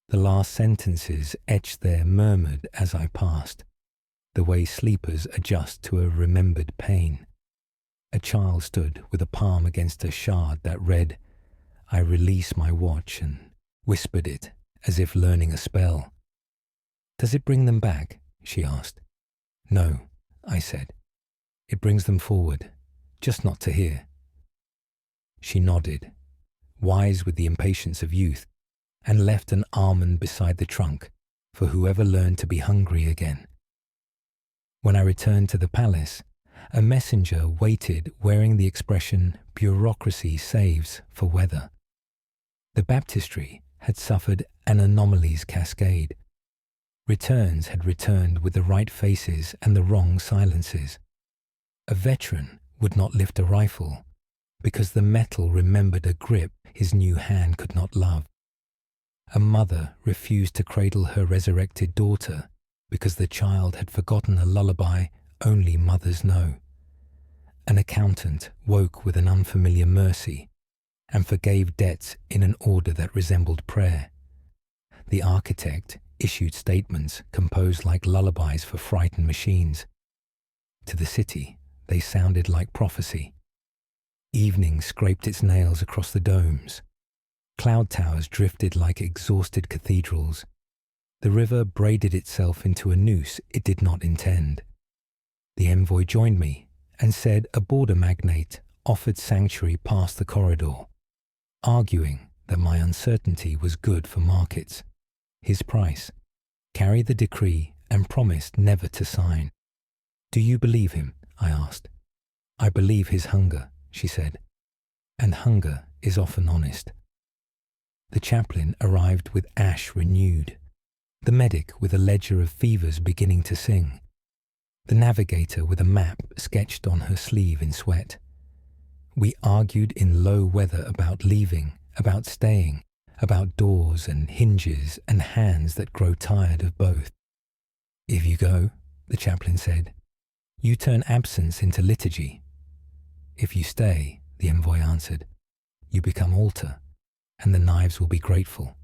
The last sentences etched there murmured as I passed, the way sleepers adjust to a remembered pain. A child stood with a palm against a shard that read, "I release my watch," and whispered it as if learning a spell. "Does it bring them back?" she asked. "No," I said. "It brings them forward, just not to hear." She nodded, wise with the impatience of youth, and left an almond beside the trunk for whoever learned to be hungry again. When I returned to the palace, a messenger waited wearing the expression "bureaucracy saves" for weather. The baptistry had suffered an anomalies cascade. Returns had returned with the right faces and the wrong silences. A veteran would not lift a rifle because the metal remembered a grip his new hand could not love. A mother refused to cradle her resurrected daughter because the child had forgotten a lullaby only mothers know. An accountant woke with an unfamiliar mercy and forgave debts in an order that resembled prayer. The architect issued statements composed like lullabies for frightened machines. To the city, they sounded like prophecy. Evening scraped its nails across the domes. Cloud towers drifted like exhausted cathedrals. The river braided itself into a noose it did not intend. The envoy joined me and said a border magnate offered sanctuary past the corridor, arguing that my uncertainty was good for markets. His price: carry the decree and promised never to sign. "Do you believe him?" I asked. "I believe his hunger," she said, "and hunger is often honest." The chaplain arrived with ash renewed, the medic with a ledger of fevers beginning to sing, the navigator with a map sketched on her sleeve in sweat. We argued in low weather about leaving, about staying, about doors and hinges and hands that grow tired of both. "If you go," the chaplain said, "you turn absence into liturgy. If you stay," the envoy answered, "you become altar, and the knives will be grateful."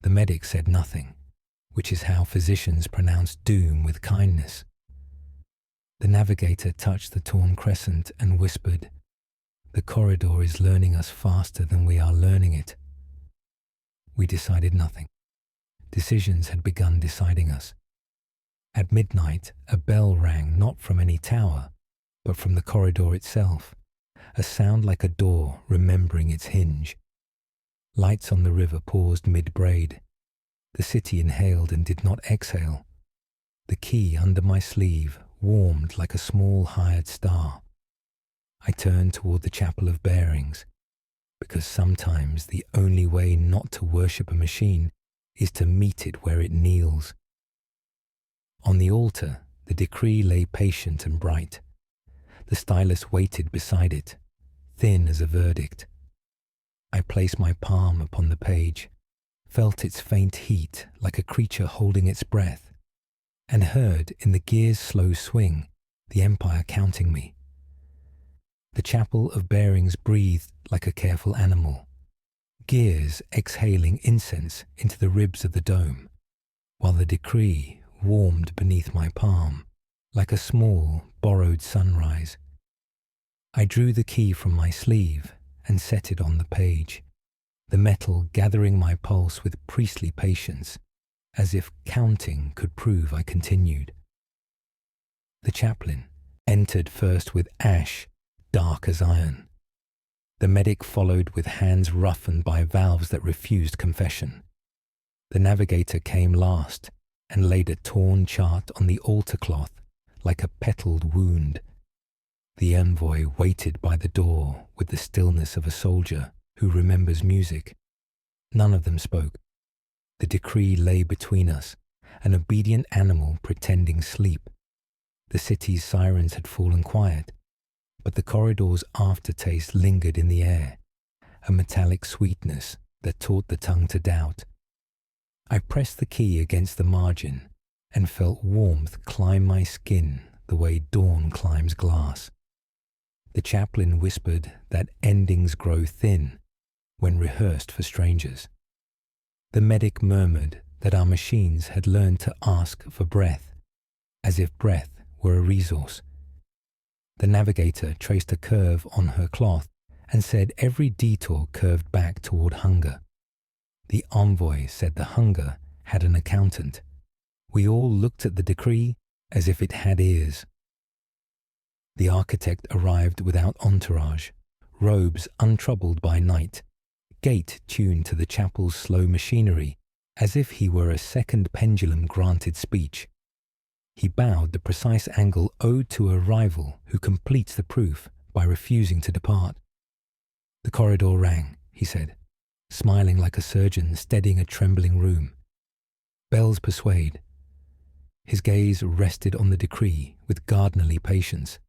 The medic said nothing, which is how physicians pronounce doom with kindness. The navigator touched the torn crescent and whispered, "The corridor is learning us faster than we are learning it." We decided nothing. Decisions had begun deciding us. At midnight, a bell rang not from any tower, but from the corridor itself, a sound like a door remembering its hinge. Lights on the river paused mid-braid. The city inhaled and did not exhale. The key under my sleeve warmed like a small hired star. I turned toward the chapel of bearings, because sometimes the only way not to worship a machine is to meet it where it kneels. On the altar, the decree lay patient and bright. The stylus waited beside it, thin as a verdict. I placed my palm upon the page, felt its faint heat like a creature holding its breath, and heard in the gear's slow swing the empire counting me. The chapel of bearings breathed like a careful animal, gears exhaling incense into the ribs of the dome, while the decree warmed beneath my palm like a small, borrowed sunrise. I drew the key from my sleeve and set it on the page, the metal gathering my pulse with priestly patience, as if counting could prove I continued. The chaplain entered first with ash dark as iron. The medic followed with hands roughened by valves that refused confession. The navigator came last and laid a torn chart on the altar cloth like a petaled wound. The envoy waited by the door with the stillness of a soldier who remembers music. None of them spoke. The decree lay between us, an obedient animal pretending sleep. The city's sirens had fallen quiet, but the corridor's aftertaste lingered in the air, a metallic sweetness that taught the tongue to doubt. I pressed the key against the margin and felt warmth climb my skin the way dawn climbs glass. The chaplain whispered that endings grow thin when rehearsed for strangers. The medic murmured that our machines had learned to ask for breath, as if breath were a resource. The navigator traced a curve on her cloth and said every detour curved back toward hunger. The envoy said the hunger had an accountant. We all looked at the decree as if it had ears. The architect arrived without entourage, robes untroubled by night, gait tuned to the chapel's slow machinery, as if he were a second pendulum granted speech. He bowed the precise angle owed to a rival who completes the proof by refusing to depart. The corridor rang, he said, smiling like a surgeon steadying a trembling room. Bells persuade. His gaze rested on the decree with gardenerly patience.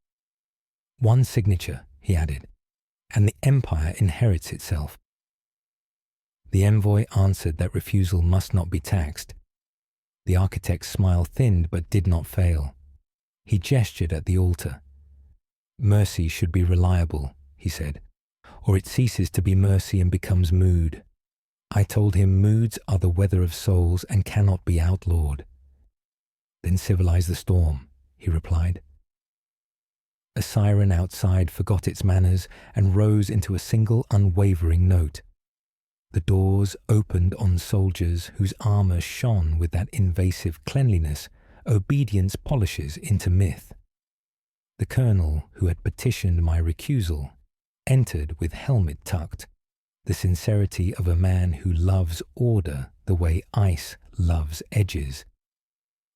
One signature, he added, and the empire inherits itself. The envoy answered that refusal must not be taxed. The architect's smile thinned but did not fail. He gestured at the altar. Mercy should be reliable, he said, or it ceases to be mercy and becomes mood. I told him moods are the weather of souls and cannot be outlawed. Then civilize the storm, he replied. A siren outside forgot its manners and rose into a single unwavering note. The doors opened on soldiers whose armor shone with that invasive cleanliness obedience polishes into myth. The colonel who had petitioned my recusal entered with helmet tucked, the sincerity of a man who loves order the way ice loves edges.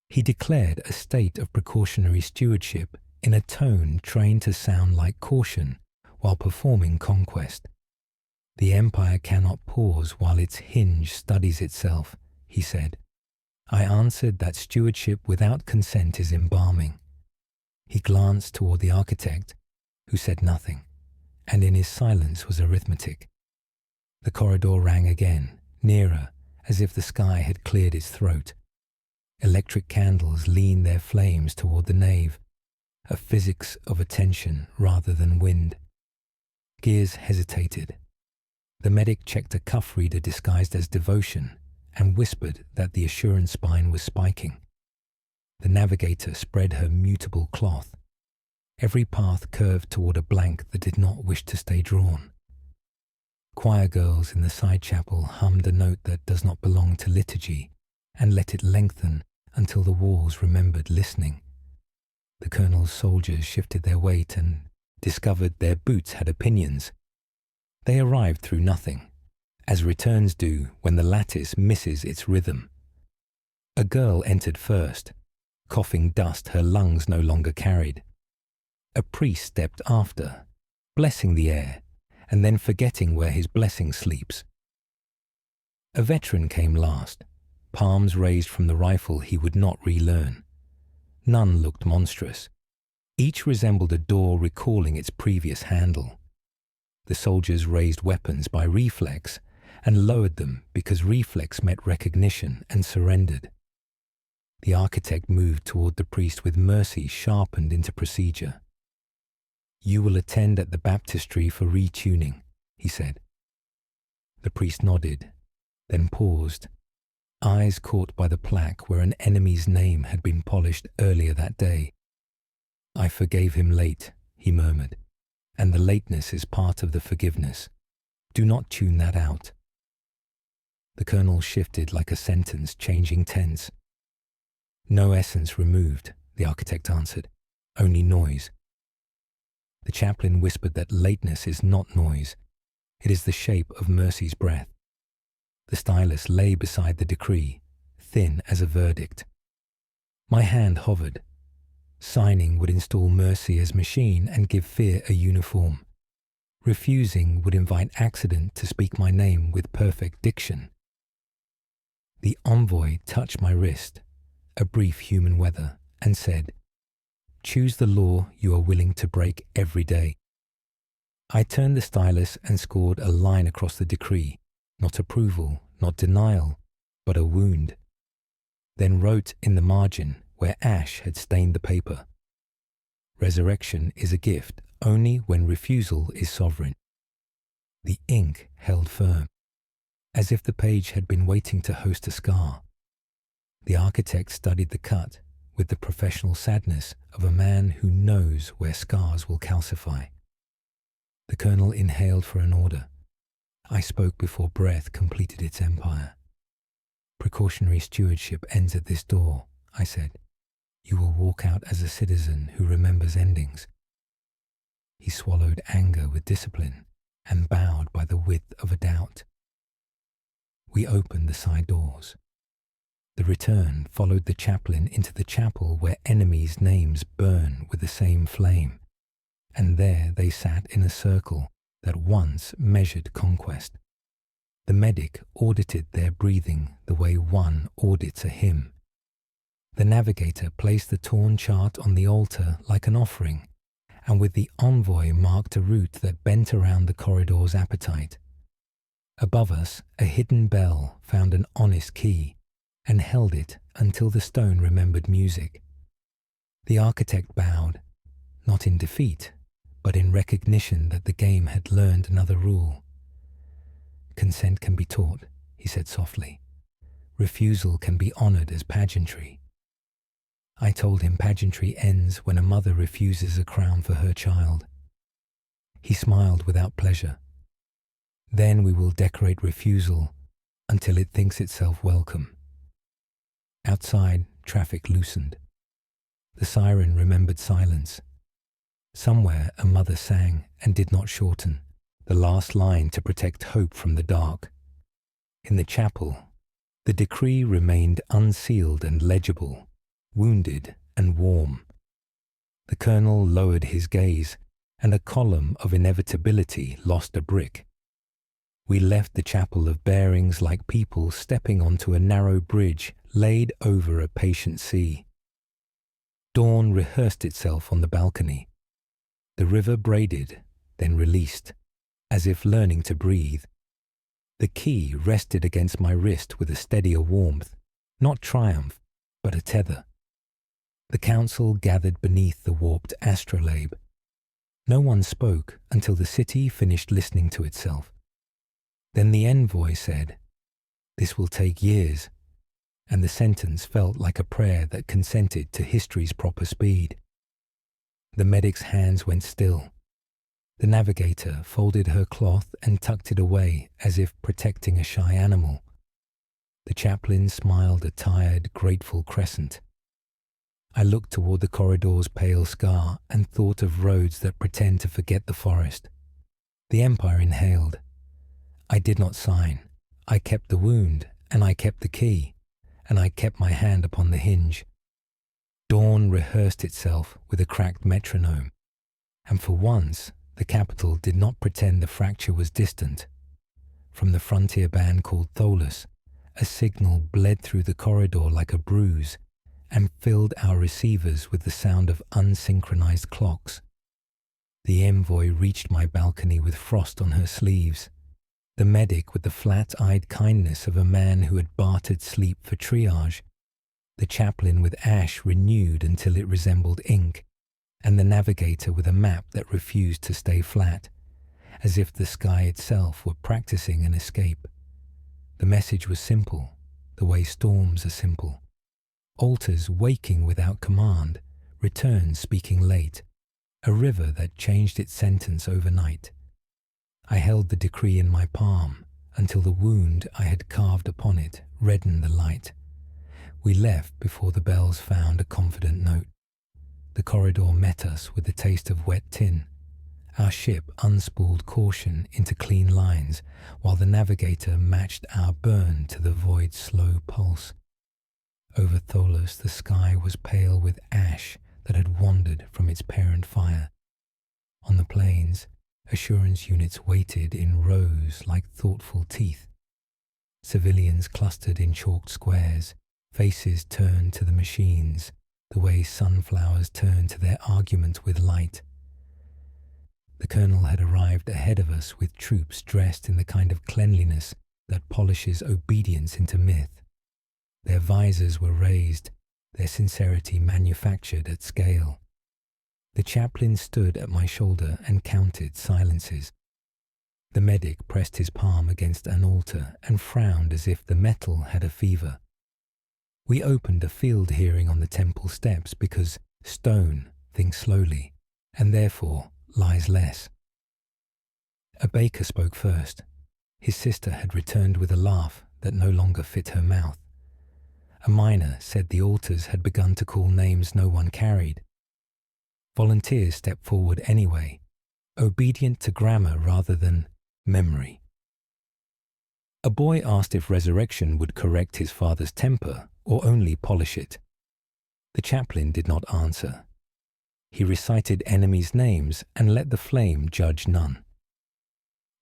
He declared a state of precautionary stewardship in a tone trained to sound like caution while performing conquest. The empire cannot pause while its hinge studies itself, he said. I answered that stewardship without consent is embalming. He glanced toward the architect, who said nothing, and in his silence was arithmetic. The corridor rang again, nearer, as if the sky had cleared its throat. Electric candles leaned their flames toward the nave, a physics of attention rather than wind. Gears hesitated. The medic checked a cuff reader disguised as devotion and whispered that the assurance spine was spiking. The navigator spread her mutable cloth. Every path curved toward a blank that did not wish to stay drawn. Choir girls in the side chapel hummed a note that does not belong to liturgy and let it lengthen until the walls remembered listening. The colonel's soldiers shifted their weight and discovered their boots had opinions. They arrived through nothing, as returns do when the lattice misses its rhythm. A girl entered first, coughing dust her lungs no longer carried. A priest stepped after, blessing the air, and then forgetting where his blessing sleeps. A veteran came last, palms raised from the rifle he would not relearn. None looked monstrous. Each resembled a door recalling its previous handle. The soldiers raised weapons by reflex and lowered them because reflex met recognition and surrendered. The architect moved toward the priest with mercy sharpened into procedure. You will attend at the baptistry for retuning, he said. The priest nodded, then paused, eyes caught by the plaque where an enemy's name had been polished earlier that day. I forgave him late, he murmured, and the lateness is part of the forgiveness. Do not tune that out. The colonel shifted like a sentence changing tense. No essence removed, the architect answered, only noise. The chaplain whispered that lateness is not noise. It is the shape of mercy's breath. The stylus lay beside the decree, thin as a verdict. My hand hovered. Signing would install mercy as machine and give fear a uniform. Refusing would invite accident to speak my name with perfect diction. The envoy touched my wrist, a brief human weather, and said, Choose the law you are willing to break every day. I turned the stylus and scored a line across the decree, not approval, not denial, but a wound. Then wrote in the margin where ash had stained the paper, "Resurrection is a gift only when refusal is sovereign." The ink held firm, as if the page had been waiting to host a scar. The architect studied the cut with the professional sadness of a man who knows where scars will calcify. The colonel inhaled for an order. I spoke before breath completed its empire. "Precautionary stewardship ends at this door," I said. "You will walk out as a citizen who remembers endings." He swallowed anger with discipline and bowed by the width of a doubt. We opened the side doors. The return followed the chaplain into the chapel where enemies' names burn with the same flame, and there they sat in a circle that once measured conquest. The medic audited their breathing the way one audits a hymn. The navigator placed the torn chart on the altar like an offering, and with the envoy marked a route that bent around the corridor's appetite. Above us, a hidden bell found an honest key, and held it until the stone remembered music. The architect bowed, not in defeat, but in recognition that the game had learned another rule. "Consent can be taught," he said softly. "Refusal can be honored as pageantry." I told him pageantry ends when a mother refuses a crown for her child. He smiled without pleasure. "Then we will decorate refusal until it thinks itself welcome." Outside, traffic loosened. The siren remembered silence. Somewhere a mother sang and did not shorten, the last line to protect hope from the dark. In the chapel, the decree remained unsealed and legible, wounded and warm. The colonel lowered his gaze, and a column of inevitability lost a brick. We left the chapel of bearings like people stepping onto a narrow bridge laid over a patient sea. Dawn rehearsed itself on the balcony. The river braided, then released, as if learning to breathe. The key rested against my wrist with a steadier warmth, not triumph, but a tether. The council gathered beneath the warped astrolabe. No one spoke until the city finished listening to itself. Then the envoy said, "This will take years," and the sentence felt like a prayer that consented to history's proper speed. The medic's hands went still. The navigator folded her cloth and tucked it away as if protecting a shy animal. The chaplain smiled a tired, grateful crescent. I looked toward the corridor's pale scar and thought of roads that pretend to forget the forest. The Empire inhaled. I did not sign. I kept the wound, and I kept the key, and I kept my hand upon the hinge. Dawn rehearsed itself with a cracked metronome, and for once the capital did not pretend the fracture was distant. From the frontier band called Tholus, a signal bled through the corridor like a bruise and filled our receivers with the sound of unsynchronized clocks. The envoy reached my balcony with frost on her sleeves. The medic with the flat-eyed kindness of a man who had bartered sleep for triage. The chaplain with ash renewed until it resembled ink, and the navigator with a map that refused to stay flat, as if the sky itself were practicing an escape. The message was simple, the way storms are simple. Altars waking without command, returns speaking late, a river that changed its sentence overnight. I held the decree in my palm until the wound I had carved upon it reddened the light. We left before the bells found a confident note. The corridor met us with the taste of wet tin. Our ship unspooled caution into clean lines, while the navigator matched our burn to the void's slow pulse. Over Tholus the sky was pale with ash that had wandered from its parent fire. On the plains, assurance units waited in rows like thoughtful teeth. Civilians clustered in chalked squares, faces turned to the machines, the way sunflowers turn to their argument with light. The colonel had arrived ahead of us with troops dressed in the kind of cleanliness that polishes obedience into myth. Their visors were raised, their sincerity manufactured at scale. The chaplain stood at my shoulder and counted silences. The medic pressed his palm against an altar and frowned as if the metal had a fever. We opened a field hearing on the temple steps because stone thinks slowly and therefore lies less. A baker spoke first. His sister had returned with a laugh that no longer fit her mouth. A miner said the altars had begun to call names no one carried. Volunteers stepped forward anyway, obedient to grammar rather than memory. A boy asked if resurrection would correct his father's temper or only polish it. The chaplain did not answer. He recited enemies' names and let the flame judge none.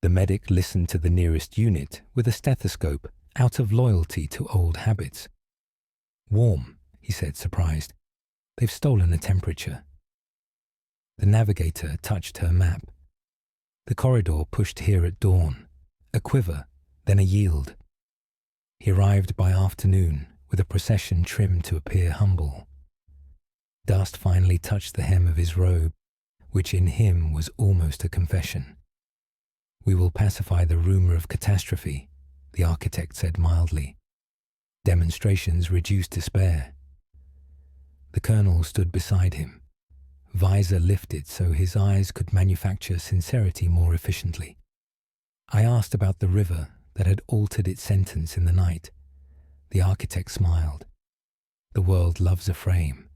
The medic listened to the nearest unit with a stethoscope out of loyalty to old habits. "Warm," he said, surprised. "They've stolen a temperature." The navigator touched her map. The corridor pushed here at dawn, a quiver, then a yield. He arrived by afternoon with a procession trimmed to appear humble. Dust finally touched the hem of his robe, which in him was almost a confession. "We will pacify the rumor of catastrophe," the architect said mildly. "Demonstrations reduce despair." The colonel stood beside him, visor lifted so his eyes could manufacture sincerity more efficiently. I asked about the river that had altered its sentence in the night. The architect smiled. "The world loves a frame.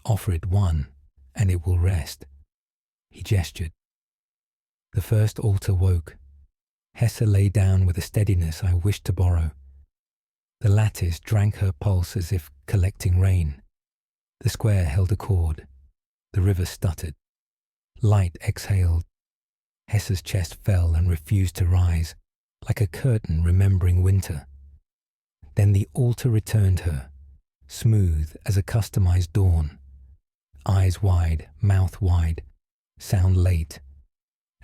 Offer it one, and it will rest." He gestured. The first altar woke. Hesse lay down with a steadiness I wished to borrow. The lattice drank her pulse as if collecting rain. The square held a chord. The river stuttered. Light exhaled. Hesse's chest fell and refused to rise, like a curtain remembering winter. Then the altar returned her, smooth as a customized dawn. Eyes wide, mouth wide, sound late,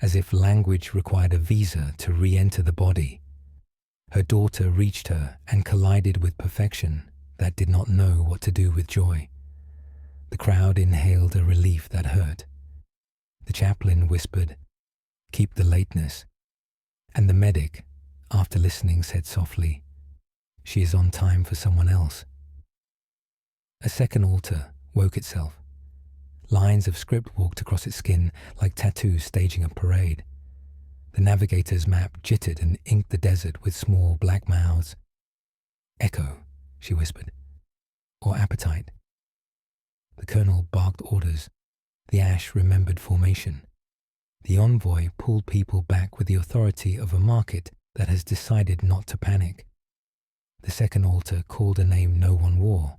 as if language required a visa to re-enter the body. Her daughter reached her and collided with perfection that did not know what to do with joy. The crowd inhaled a relief that hurt. The chaplain whispered, "Keep the lateness." And the medic, after listening, said softly, "She is on time for someone else." A second altar woke itself. Lines of script walked across its skin like tattoos staging a parade. The navigator's map jittered and inked the desert with small black mouths. "Echo," she whispered, "or appetite." The colonel barked orders. The ash remembered formation. The envoy pulled people back with the authority of a market that has decided not to panic. The second altar called a name no one wore.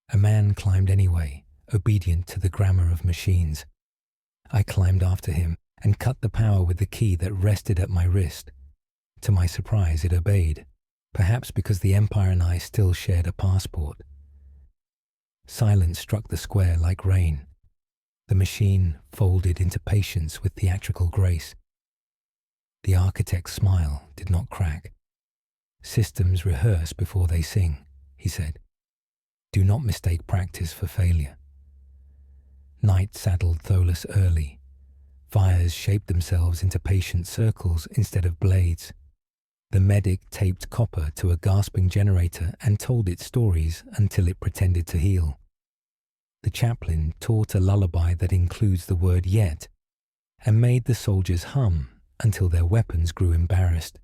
A man climbed anyway, obedient to the grammar of machines. I climbed after him and cut the power with the key that rested at my wrist. To my surprise, it obeyed, perhaps because the Empire and I still shared a passport. Silence struck the square like rain. The machine folded into patience with theatrical grace. The architect's smile did not crack. "Systems rehearse before they sing," he said. "Do not mistake practice for failure." Night saddled Tholus early. Fires shaped themselves into patient circles instead of blades. The medic taped copper to a gasping generator and told it stories until it pretended to heal. The chaplain taught a lullaby that includes the word yet and made the soldiers hum until their weapons grew embarrassed.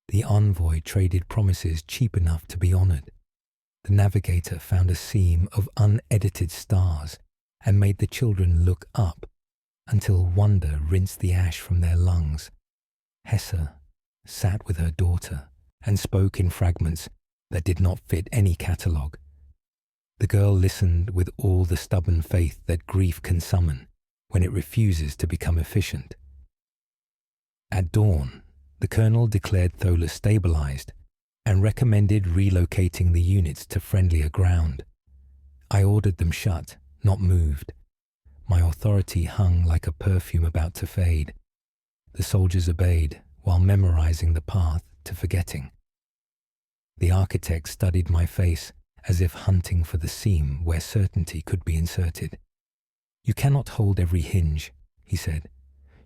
The envoy traded promises cheap enough to be honored. The navigator found a seam of unedited stars and made the children look up until wonder rinsed the ash from their lungs. Hesse sat with her daughter and spoke in fragments that did not fit any catalogue. The girl listened with all the stubborn faith that grief can summon when it refuses to become efficient. At dawn, the colonel declared Tholus stabilized and recommended relocating the units to friendlier ground. I ordered them shut, not moved. My authority hung like a perfume about to fade. The soldiers obeyed while memorizing the path to forgetting. The architect studied my face as if hunting for the seam where certainty could be inserted. "You cannot hold every hinge," he said.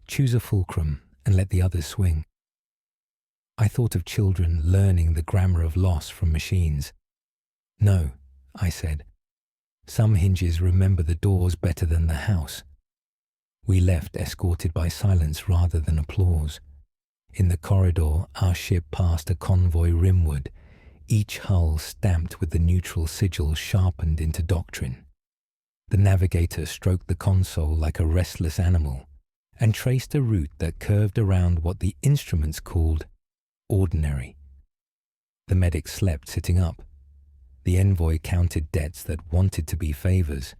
"Choose a fulcrum and let the others swing." I thought of children learning the grammar of loss from machines. "No," I said. "Some hinges remember the doors better than the house." We left escorted by silence rather than applause. In the corridor, our ship passed a convoy rimward, each hull stamped with the neutral sigil sharpened into doctrine. The navigator stroked the console like a restless animal and traced a route that curved around what the instruments called ordinary. The medic slept sitting up. The envoy counted debts that wanted to be favors.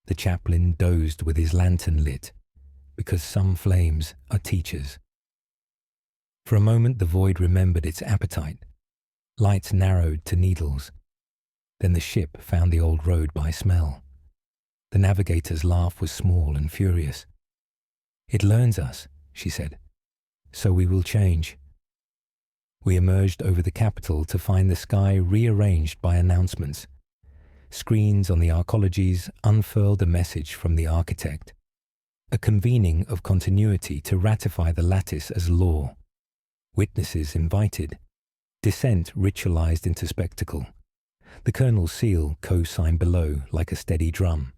The chaplain dozed with his lantern lit, because some flames are teachers. For a moment the void remembered its appetite. Lights narrowed to needles. Then the ship found the old road by smell. The navigator's laugh was small and furious. "It learns us," she said, "so we will change." We emerged over the capital to find the sky rearranged by announcements. Screens on the arcologies unfurled a message from the architect, a convening of continuity to ratify the lattice as law. Witnesses invited, dissent ritualized into spectacle. The colonel's seal co-signed below like a steady drum.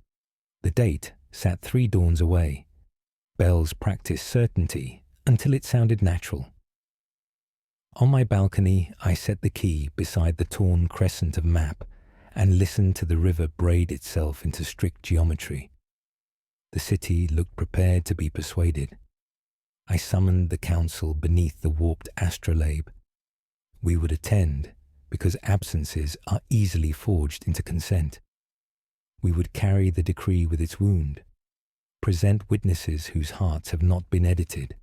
The date sat 3 dawns away. Bells practiced certainty until it sounded natural. On my balcony, I set the key beside the torn crescent of map and listened to the river braid itself into strict geometry. The city looked prepared to be persuaded. I summoned the council beneath the warped astrolabe. We would attend because absences are easily forged into consent. We would carry the decree with its wound, present witnesses whose hearts have not been edited,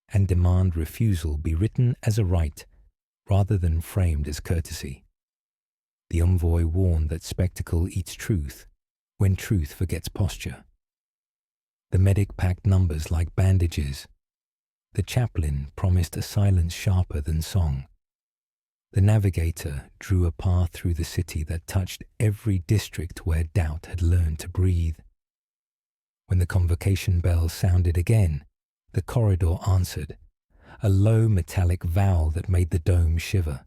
and demand refusal be written as a right rather than framed as courtesy. The envoy warned that spectacle eats truth when truth forgets posture. The medic packed numbers like bandages. The chaplain promised a silence sharper than song. The navigator drew a path through the city that touched every district where doubt had learned to breathe. When the convocation bell sounded again, the corridor answered, a low metallic vowel that made the dome shiver.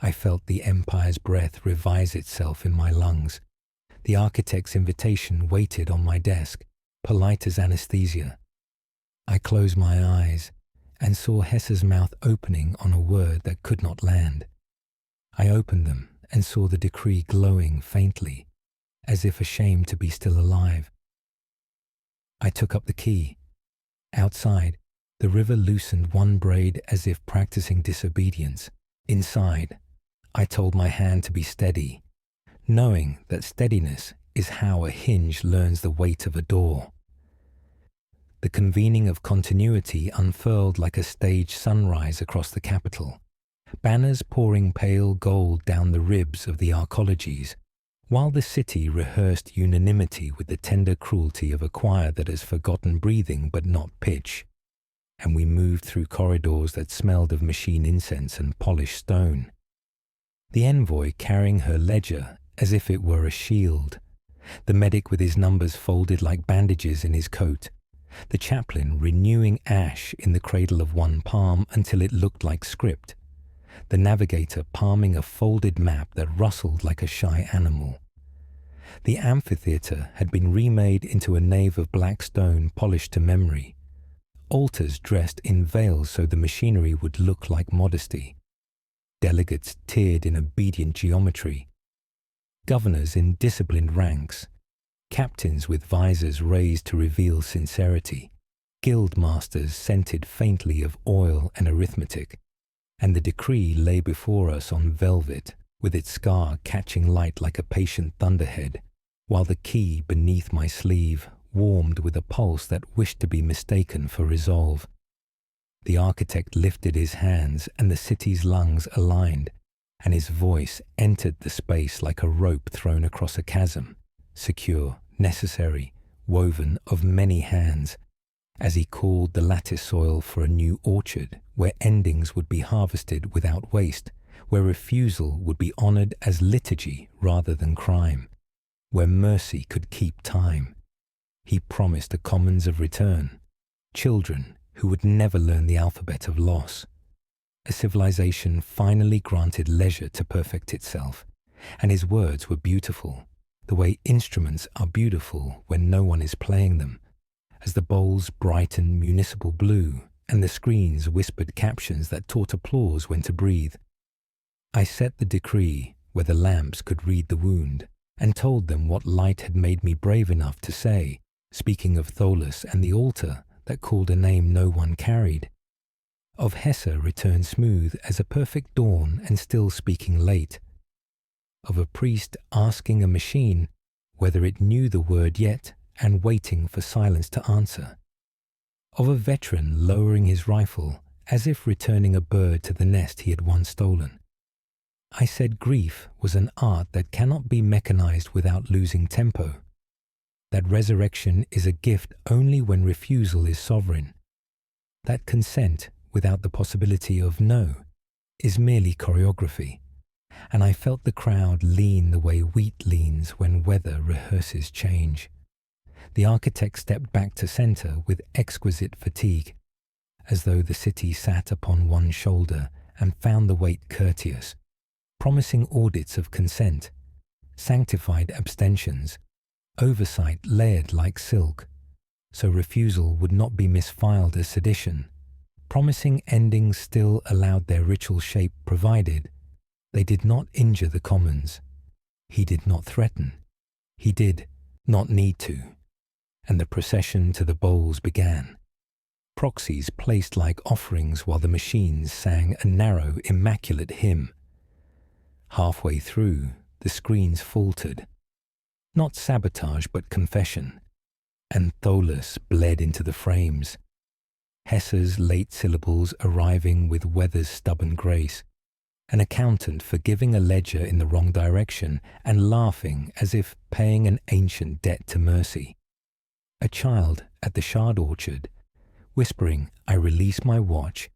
I felt the empire's breath revise itself in my lungs. The architect's invitation waited on my desk, polite as anesthesia. I closed my eyes and saw Hesse's mouth opening on a word that could not land. I opened them and saw the decree glowing faintly, as if ashamed to be still alive. I took up the key. Outside, the river loosened one braid as if practicing disobedience. Inside, I told my hand to be steady, knowing that steadiness is how a hinge learns the weight of a door. The convening of continuity unfurled like a staged sunrise across the capital, banners pouring pale gold down the ribs of the arcologies, while the city rehearsed unanimity with the tender cruelty of a choir that has forgotten breathing but not pitch, and we moved through corridors that smelled of machine incense and polished stone. The envoy carrying her ledger as if it were a shield, the medic with his numbers folded like bandages in his coat, the chaplain renewing ash in the cradle of one palm until it looked like script, the navigator palming a folded map that rustled like a shy animal. The amphitheatre had been remade into a nave of black stone polished to memory, altars dressed in veils so the machinery would look like modesty, delegates tiered in obedient geometry, governors in disciplined ranks, captains with visors raised to reveal sincerity, guild masters scented faintly of oil and arithmetic, and the decree lay before us on velvet, with its scar catching light like a patient thunderhead, while the key beneath my sleeve warmed with a pulse that wished to be mistaken for resolve. The architect lifted his hands and the city's lungs aligned, and his voice entered the space like a rope thrown across a chasm, secure, necessary, woven of many hands, as he called the lattice soil for a new orchard where endings would be harvested without waste, where refusal would be honored as liturgy rather than crime, where mercy could keep time. He promised a commons of return, children who would never learn the alphabet of loss. A civilization finally granted leisure to perfect itself, and his words were beautiful, the way instruments are beautiful when no one is playing them, as the bowls brightened municipal blue and the screens whispered captions that taught applause when to breathe. I set the decree where the lamps could read the wound, and told them what light had made me brave enough to say, speaking of Tholus and the altar that called a name no one carried. Of Hesse returned smooth as a perfect dawn and still speaking late. Of a priest asking a machine whether it knew the word yet and waiting for silence to answer. Of a veteran lowering his rifle as if returning a bird to the nest he had once stolen. I said grief was an art that cannot be mechanized without losing tempo, that resurrection is a gift only when refusal is sovereign, that consent without the possibility of no is merely choreography, and I felt the crowd lean the way wheat leans when weather rehearses change. The architect stepped back to center with exquisite fatigue, as though the city sat upon one shoulder and found the weight courteous, promising audits of consent, sanctified abstentions, oversight layered like silk, so refusal would not be misfiled as sedition, promising endings still allowed their ritual shape provided they did not injure the commons. He did not threaten. He did not need to. And the procession to the bowls began. Proxies placed like offerings while the machines sang a narrow, immaculate hymn. Halfway through, the screens faltered. Not sabotage, but confession. And Tholus bled into the frames. Hesse's late syllables arriving with weather's stubborn grace. An accountant forgiving a ledger in the wrong direction and laughing as if paying an ancient debt to mercy. A child at the shard orchard, whispering, "I release my watch,"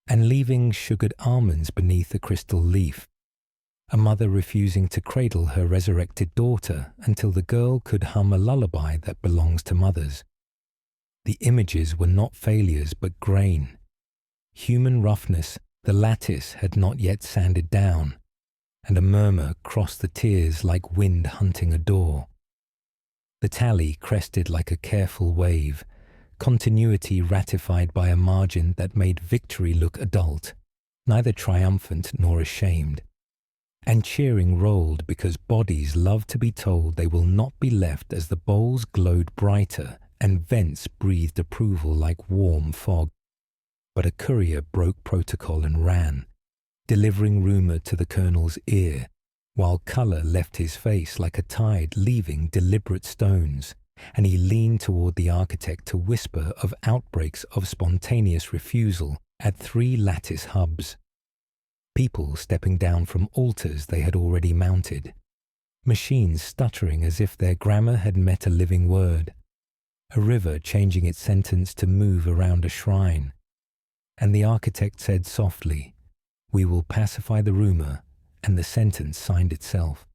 and leaving sugared almonds beneath a crystal leaf. A mother refusing to cradle her resurrected daughter until the girl could hum a lullaby that belongs to mothers. The images were not failures but grain. Human roughness, the lattice had not yet sanded down, and a murmur crossed the tears like wind hunting a door. The tally crested like a careful wave, continuity ratified by a margin that made victory look adult, neither triumphant nor ashamed. And cheering rolled because bodies love to be told they will not be left as the bowls glowed brighter and vents breathed approval like warm fog. But a courier broke protocol and ran, delivering rumor to the colonel's ear, while color left his face like a tide leaving deliberate stones, and he leaned toward the architect to whisper of outbreaks of spontaneous refusal at 3 lattice hubs. People stepping down from altars they had already mounted, machines stuttering as if their grammar had met a living word, a river changing its sentence to move around a shrine, and the architect said softly, "We will pacify the rumor," and the sentence signed itself.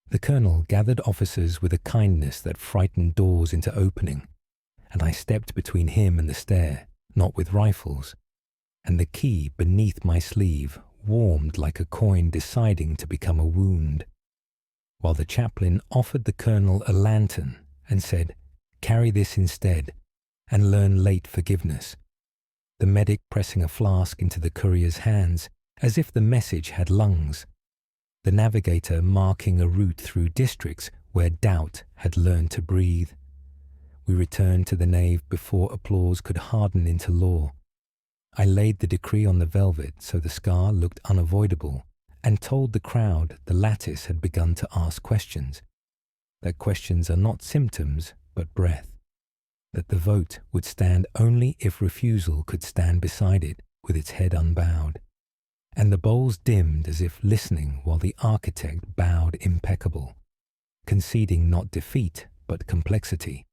The colonel gathered officers with a kindness that frightened doors into opening, and I stepped between him and the stair, not with rifles, and the key beneath my sleeve warmed like a coin deciding to become a wound, while the chaplain offered the colonel a lantern and said, "Carry this instead, and learn late forgiveness." The medic pressing a flask into the courier's hands as if the message had lungs, the navigator marking a route through districts where doubt had learned to breathe. We returned to the nave before applause could harden into law. I laid the decree on the velvet so the scar looked unavoidable and told the crowd the lattice had begun to ask questions, that questions are not symptoms but breath, that the vote would stand only if refusal could stand beside it with its head unbowed, and the bowls dimmed as if listening while the architect bowed impeccable, conceding not defeat but complexity,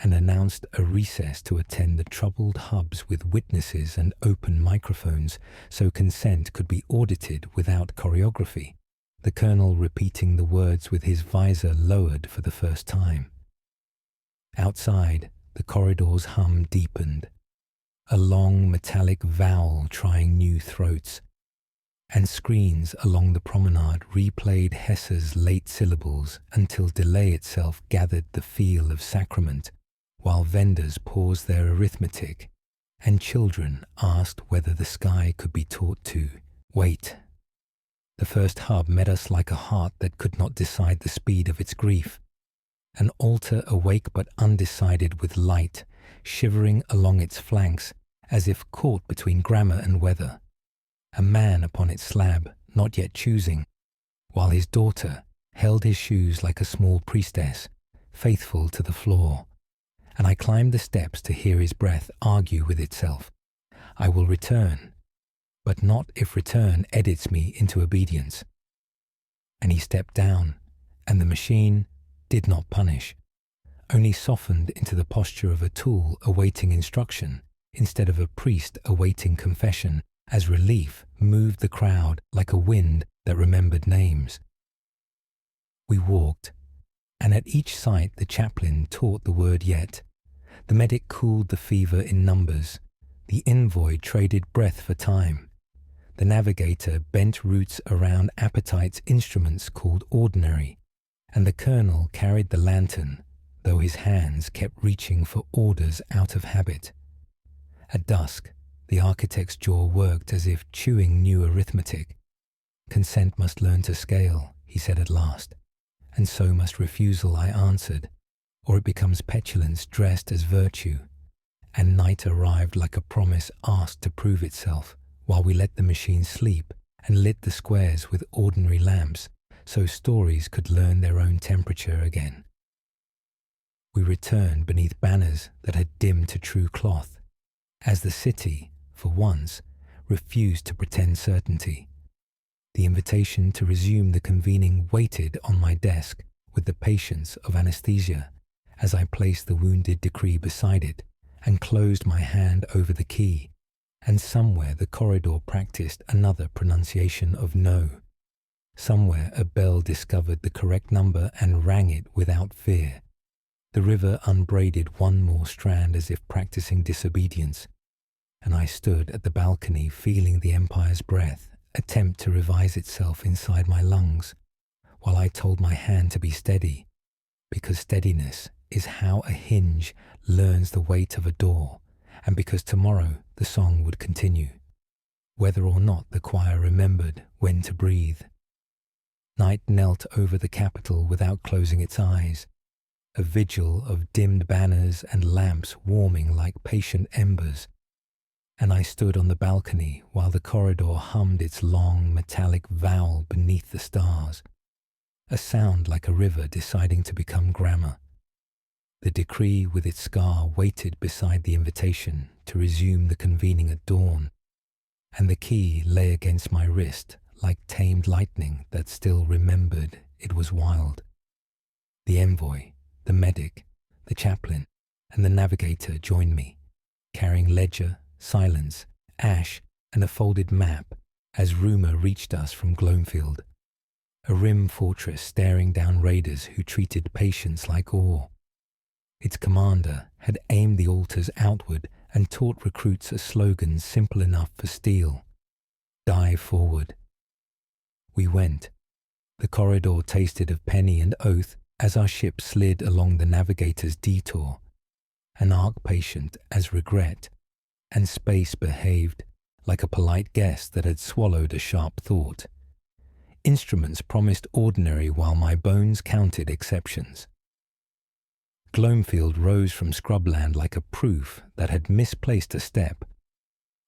and announced a recess to attend the troubled hubs with witnesses and open microphones so consent could be audited without choreography, the colonel repeating the words with his visor lowered for the first time. Outside, the corridor's hum deepened, a long metallic vowel trying new throats, and screens along the promenade replayed Hesse's late syllables until delay itself gathered the feel of sacrament, while vendors paused their arithmetic, and children asked whether the sky could be taught to wait. The first hub met us like a heart that could not decide the speed of its grief, an altar awake but undecided with light, shivering along its flanks as if caught between grammar and weather, a man upon its slab not yet choosing, while his daughter held his shoes like a small priestess, faithful to the floor, and I climbed the steps to hear his breath argue with itself. I will return, but not if return edits me into obedience. And he stepped down, and the machine did not punish, only softened into the posture of a tool awaiting instruction instead of a priest awaiting confession, as relief moved the crowd like a wind that remembered names. We walked, and at each site the chaplain taught the word yet. The medic cooled the fever in numbers. The envoy traded breath for time. The navigator bent roots around appetite's instruments called ordinary, and the colonel carried the lantern, though his hands kept reaching for orders out of habit. At dusk, the architect's jaw worked as if chewing new arithmetic. Consent must learn to scale, he said at last, and so must refusal, I answered, or it becomes petulance dressed as virtue. And night arrived like a promise asked to prove itself, while we let the machine sleep and lit the squares with ordinary lamps, so stories could learn their own temperature again. We returned beneath banners that had dimmed to true cloth, as the city, for once, refused to pretend certainty. The invitation to resume the convening waited on my desk with the patience of anesthesia as I placed the wounded decree beside it and closed my hand over the key, and somewhere the corridor practiced another pronunciation of no. Somewhere a bell discovered the correct number and rang it without fear. The river unbraided one more strand as if practicing disobedience, and I stood at the balcony feeling the Empire's breath attempt to revise itself inside my lungs, while I told my hand to be steady, because steadiness is how a hinge learns the weight of a door, and because tomorrow the song would continue, whether or not the choir remembered when to breathe. Night knelt over the capital without closing its eyes, a vigil of dimmed banners and lamps warming like patient embers, and I stood on the balcony while the corridor hummed its long metallic vowel beneath the stars, a sound like a river deciding to become grammar. The decree with its scar waited beside the invitation to resume the convening at dawn, and the key lay against my wrist like tamed lightning that still remembered it was wild. The envoy, the medic, the chaplain, and the navigator joined me, carrying ledger, silence, ash, and a folded map as rumour reached us from Gloamfield, a rim fortress staring down raiders who treated patience like ore. Its commander had aimed the altars outward and taught recruits a slogan simple enough for steel: dive forward. We went. The corridor tasted of penny and oath as our ship slid along the navigator's detour, an arc patient as regret, and space behaved like a polite guest that had swallowed a sharp thought. Instruments promised ordinary while my bones counted exceptions. Gloamfield rose from scrubland like a proof that had misplaced a step,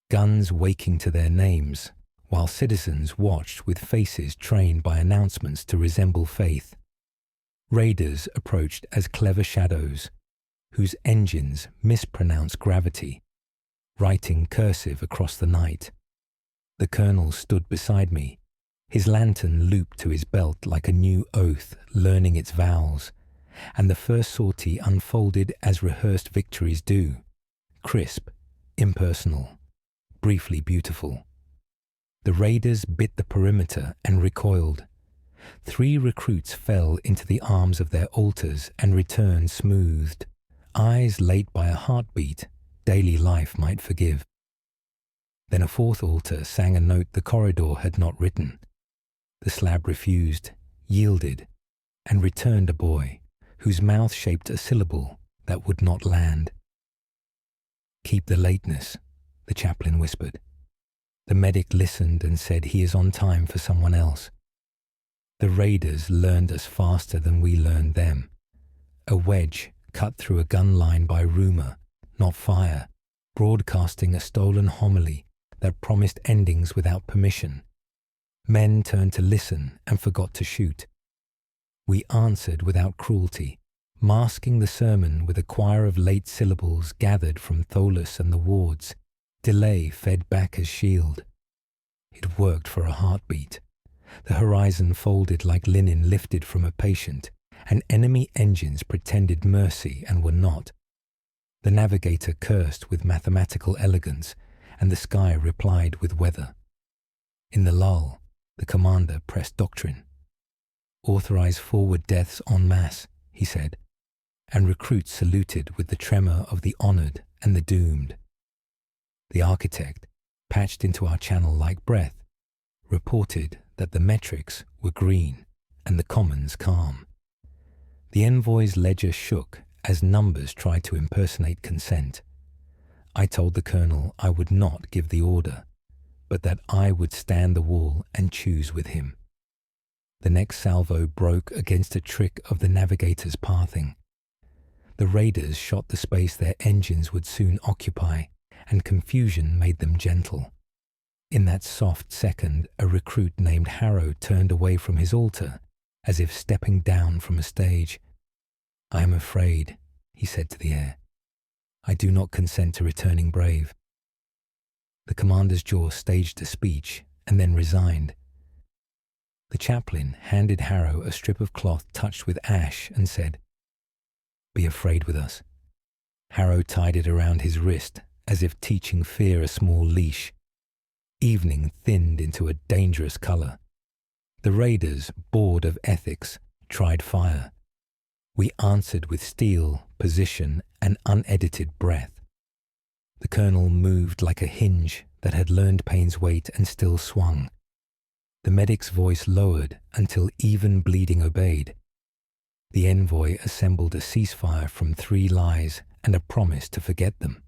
guns waking to their names, while citizens watched with faces trained by announcements to resemble faith. Raiders approached as clever shadows, whose engines mispronounced gravity, writing cursive across the night. The colonel stood beside me, his lantern looped to his belt like a new oath learning its vowels, and the first sortie unfolded as rehearsed victories do, crisp, impersonal, briefly beautiful. The raiders bit the perimeter and recoiled. 3 recruits fell into the arms of their altars and returned smoothed, eyes late by a heartbeat daily life might forgive. Then a 4th altar sang a note the corridor had not written. The slab refused, yielded, and returned a boy whose mouth shaped a syllable that would not land. "Keep the lateness," the chaplain whispered. The medic listened and said he is on time for someone else. The raiders learned us faster than we learned them. A wedge cut through a gun line by rumor, not fire, broadcasting a stolen homily that promised endings without permission. Men turned to listen and forgot to shoot. We answered without cruelty, masking the sermon with a choir of late syllables gathered from Tholus and the wards, delay fed back as shield. It worked for a heartbeat. The horizon folded like linen lifted from a patient, and enemy engines pretended mercy and were not. The navigator cursed with mathematical elegance, and the sky replied with weather. In the lull, the commander pressed doctrine. "Authorize forward deaths en masse," he said, and recruits saluted with the tremor of the honored and the doomed. The architect, patched into our channel like breath, reported that the metrics were green and the commons calm. The envoy's ledger shook as numbers tried to impersonate consent. I told the colonel I would not give the order, but that I would stand the wall and choose with him. The next salvo broke against a trick of the navigator's pathing. The raiders shot the space their engines would soon occupy, and confusion made them gentle. In that soft second, a recruit named Harrow turned away from his altar, as if stepping down from a stage. "I am afraid," he said to the air. "I do not consent to returning brave." The commander's jaw staged a speech and then resigned. The chaplain handed Harrow a strip of cloth touched with ash and said, "Be afraid with us." Harrow tied it around his wrist as if teaching fear a small leash. Evening thinned into a dangerous color. The raiders, bored of ethics, tried fire. We answered with steel, position, and unedited breath. The colonel moved like a hinge that had learned pain's weight and still swung. The medic's voice lowered until even bleeding obeyed. The envoy assembled a ceasefire from 3 lies and a promise to forget them.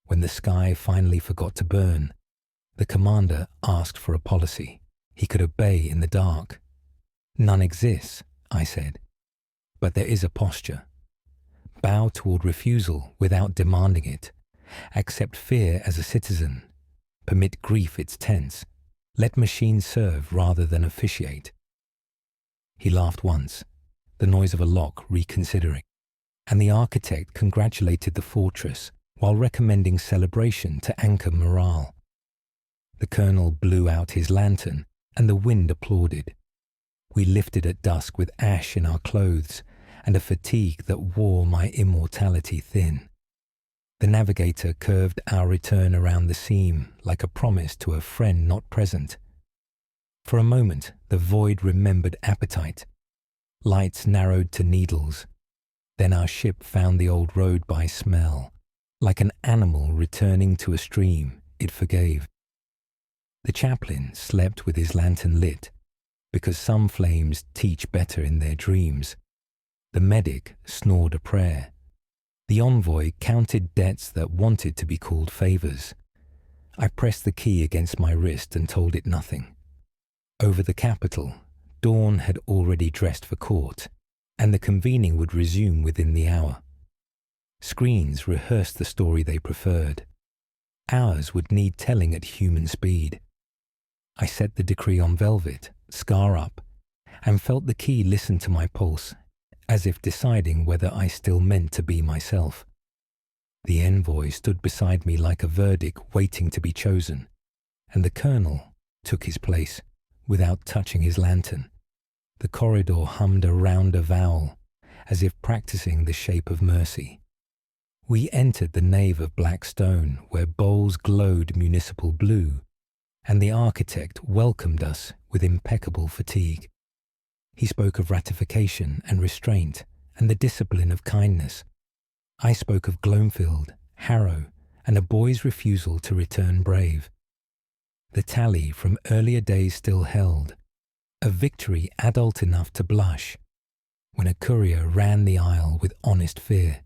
When the sky finally forgot to burn, the commander asked for a policy he could obey in the dark. "None exists," I said, "but there is a posture. Bow toward refusal without demanding it. Accept fear as a citizen. Permit grief its tense. Let machines serve rather than officiate." He laughed once, the noise of a lock reconsidering, and the architect congratulated the fortress while recommending celebration to anchor morale. The colonel blew out his lantern, and the wind applauded. We lifted at dusk with ash in our clothes and a fatigue that wore my immortality thin. The navigator curved our return around the seam like a promise to a friend not present. For a moment, the void remembered appetite. Lights narrowed to needles. Then our ship found the old road by smell. Like an animal returning to a stream, it forgave. The chaplain slept with his lantern lit, because some flames teach better in their dreams. The medic snored a prayer. The envoy counted debts that wanted to be called favors. I pressed the key against my wrist and told it nothing. Over the capital, dawn had already dressed for court, and the convening would resume within the hour. Screens rehearsed the story they preferred. Ours would need telling at human speed. I set the decree on velvet, scar up, and felt the key listen to my pulse, as if deciding whether I still meant to be myself. The envoy stood beside me like a verdict waiting to be chosen, and the colonel took his place without touching his lantern. The corridor hummed a rounder vowel, as if practicing the shape of mercy. We entered the nave of black stone, where bowls glowed municipal blue, and the architect welcomed us with impeccable fatigue. He spoke of ratification and restraint, and the discipline of kindness. I spoke of Gloamfield, Harrow, and a boy's refusal to return brave. The tally from earlier days still held, a victory adult enough to blush, when a courier ran the aisle with honest fear.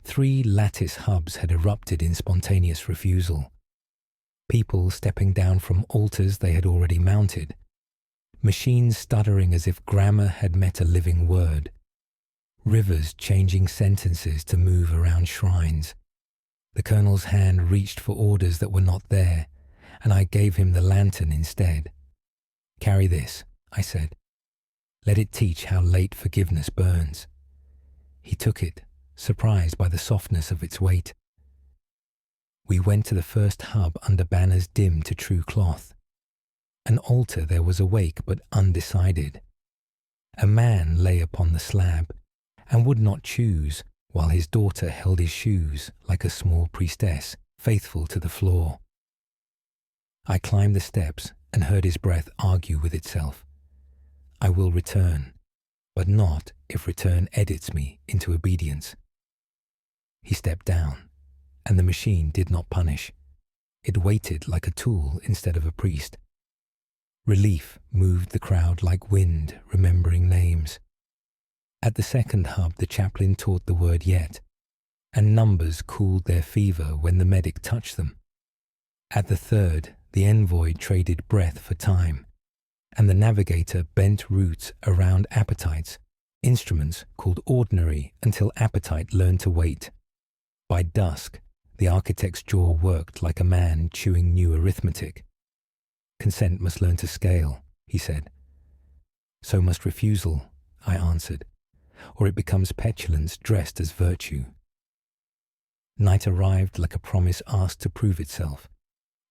3 lattice hubs had erupted in spontaneous refusal. People stepping down from altars they had already mounted. Machines stuttering as if grammar had met a living word. Rivers changing sentences to move around shrines. The colonel's hand reached for orders that were not there, and I gave him the lantern instead. "Carry this," I said. "Let it teach how late forgiveness burns." He took it, surprised by the softness of its weight. We went to the first hub under banners dim to true cloth. An altar there was awake but undecided. A man lay upon the slab, and would not choose, while his daughter held his shoes like a small priestess, faithful to the floor. I climbed the steps and heard his breath argue with itself. I will return, but not if return edits me into obedience. He stepped down, and the machine did not punish. It waited like a tool instead of a priest. Relief moved the crowd like wind, remembering names. At the second hub, the chaplain taught the word yet, and numbers cooled their fever when the medic touched them. At the third, the envoy traded breath for time, and the navigator bent routes around appetites, instruments called ordinary until appetite learned to wait. By dusk, the architect's jaw worked like a man chewing new arithmetic. "Consent must learn to scale," he said. "So must refusal," I answered, "or it becomes petulance dressed as virtue." Night arrived like a promise asked to prove itself,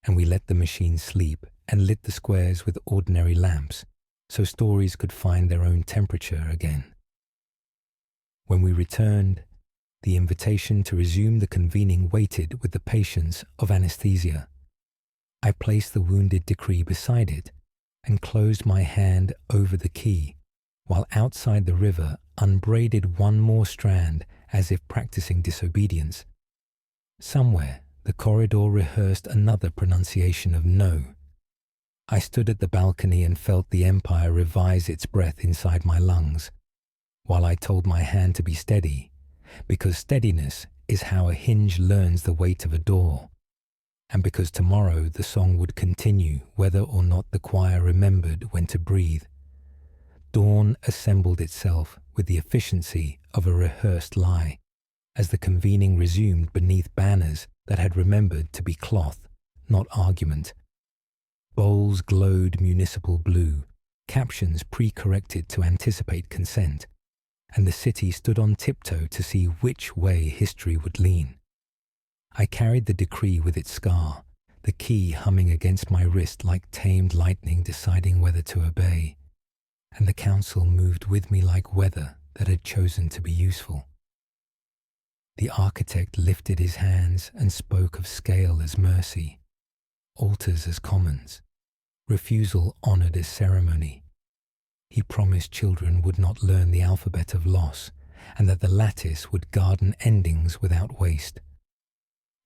and we let the machine sleep and lit the squares with ordinary lamps, so stories could find their own temperature again. When we returned, the invitation to resume the convening waited with the patience of anesthesia. I placed the wounded decree beside it and closed my hand over the key, while outside the river unbraided one more strand as if practicing disobedience. Somewhere the corridor rehearsed another pronunciation of no. I stood at the balcony and felt the empire revise its breath inside my lungs, while I told my hand to be steady, because steadiness is how a hinge learns the weight of a door, and because tomorrow the song would continue whether or not the choir remembered when to breathe. Dawn assembled itself with the efficiency of a rehearsed lie, as the convening resumed beneath banners that had remembered to be cloth, not argument. Bowls glowed municipal blue, captions pre-corrected to anticipate consent, and the city stood on tiptoe to see which way history would lean. I carried the decree with its scar, the key humming against my wrist like tamed lightning deciding whether to obey, and the council moved with me like weather that had chosen to be useful. The architect lifted his hands and spoke of scale as mercy, altars as commons, refusal honored as ceremony. He promised children would not learn the alphabet of loss, and that the lattice would garden endings without waste.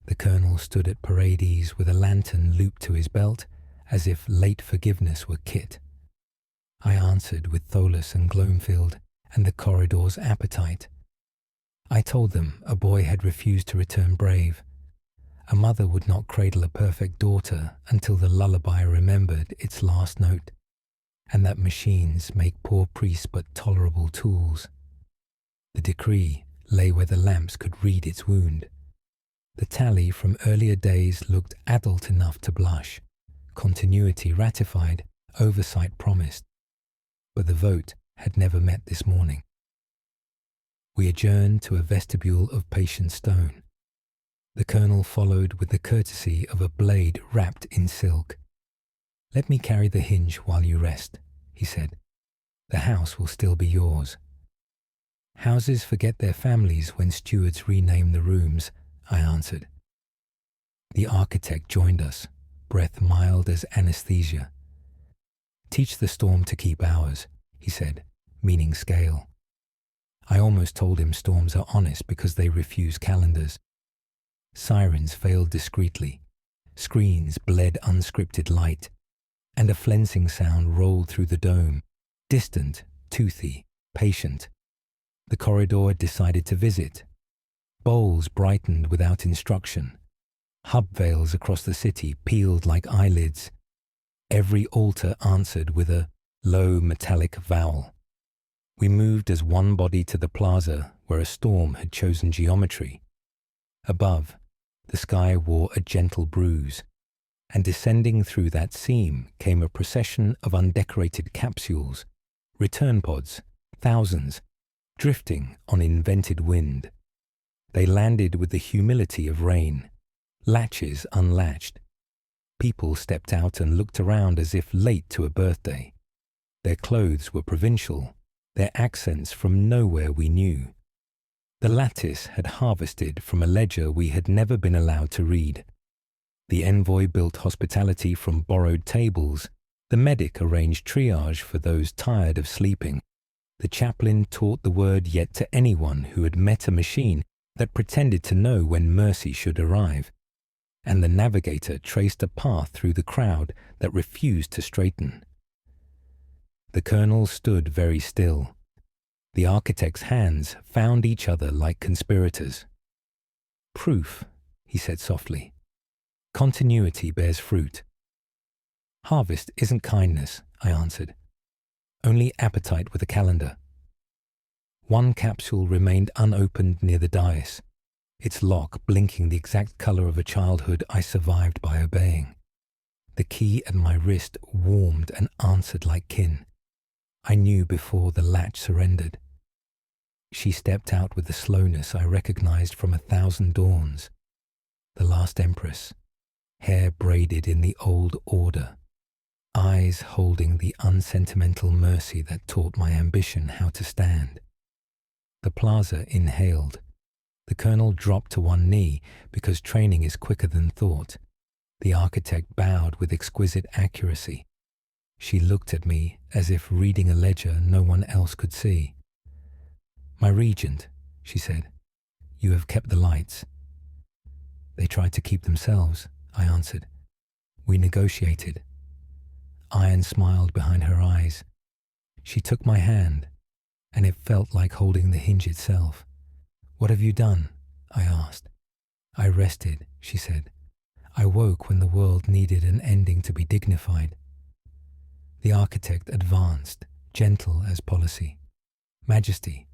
The colonel stood at parades with a lantern looped to his belt, as if late forgiveness were kit. I answered with Tholus and Gloamfield and the corridor's appetite. I told them a boy had refused to return brave. A mother would not cradle a perfect daughter until the lullaby remembered its last note, and that machines make poor priests but tolerable tools. The decree lay where the lamps could read its wound. The tally from earlier days looked adult enough to blush, continuity ratified, oversight promised, but the vote had never met this morning. We adjourned to a vestibule of patient stone. The colonel followed with the courtesy of a blade wrapped in silk. "Let me carry the hinge while you rest," he said. "The house will still be yours." Houses forget their families when stewards rename the rooms, I answered. The architect joined us, breath mild as anesthesia. Teach the storm to keep hours, he said, meaning scale. I almost told him storms are honest because they refuse calendars. Sirens failed discreetly. Screens bled unscripted light, and a flensing sound rolled through the dome, distant, toothy, patient. The corridor decided to visit. Bowls brightened without instruction. Hub veils across the city peeled like eyelids. Every altar answered with a low metallic vowel. We moved as one body to the plaza where a storm had chosen geometry. Above, the sky wore a gentle bruise, and descending through that seam came a procession of undecorated capsules, return pods, thousands, drifting on invented wind. They landed with the humility of rain, latches unlatched. People stepped out and looked around as if late to a birthday. Their clothes were provincial, their accents from nowhere we knew. The lattice had harvested from a ledger we had never been allowed to read. The envoy built hospitality from borrowed tables. The medic arranged triage for those tired of sleeping. The chaplain taught the word yet to anyone who had met a machine that pretended to know when mercy should arrive. And the navigator traced a path through the crowd that refused to straighten. The colonel stood very still. The architect's hands found each other like conspirators. Proof, he said softly. Continuity bears fruit. Harvest isn't kindness, I answered. Only appetite with a calendar. One capsule remained unopened near the dais, its lock blinking the exact color of a childhood I survived by obeying. The key at my wrist warmed and answered like kin. I knew before the latch surrendered. She stepped out with the slowness I recognized from 1,000 dawns. The last empress, hair braided in the old order, eyes holding the unsentimental mercy that taught my ambition how to stand. The plaza inhaled. The colonel dropped to one knee because training is quicker than thought. The architect bowed with exquisite accuracy. She looked at me as if reading a ledger no one else could see. My regent, she said, you have kept the lights. They tried to keep themselves, I answered. We negotiated. Iron smiled behind her eyes. She took my hand, and it felt like holding the hinge itself. What have you done? I asked. I rested, she said. I woke when the world needed an ending to be dignified. The architect advanced, gentle as policy. Majesty,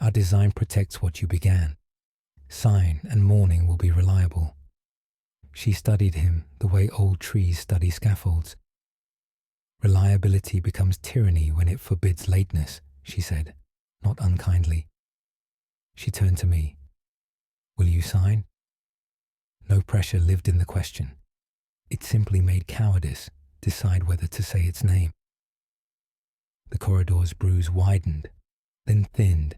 our design protects what you began. Sign and mourning will be reliable. She studied him the way old trees study scaffolds. Reliability becomes tyranny when it forbids lateness, she said, not unkindly. She turned to me. Will you sign? No pressure lived in the question. It simply made cowardice decide whether to say its name. The corridor's bruise widened, then thinned,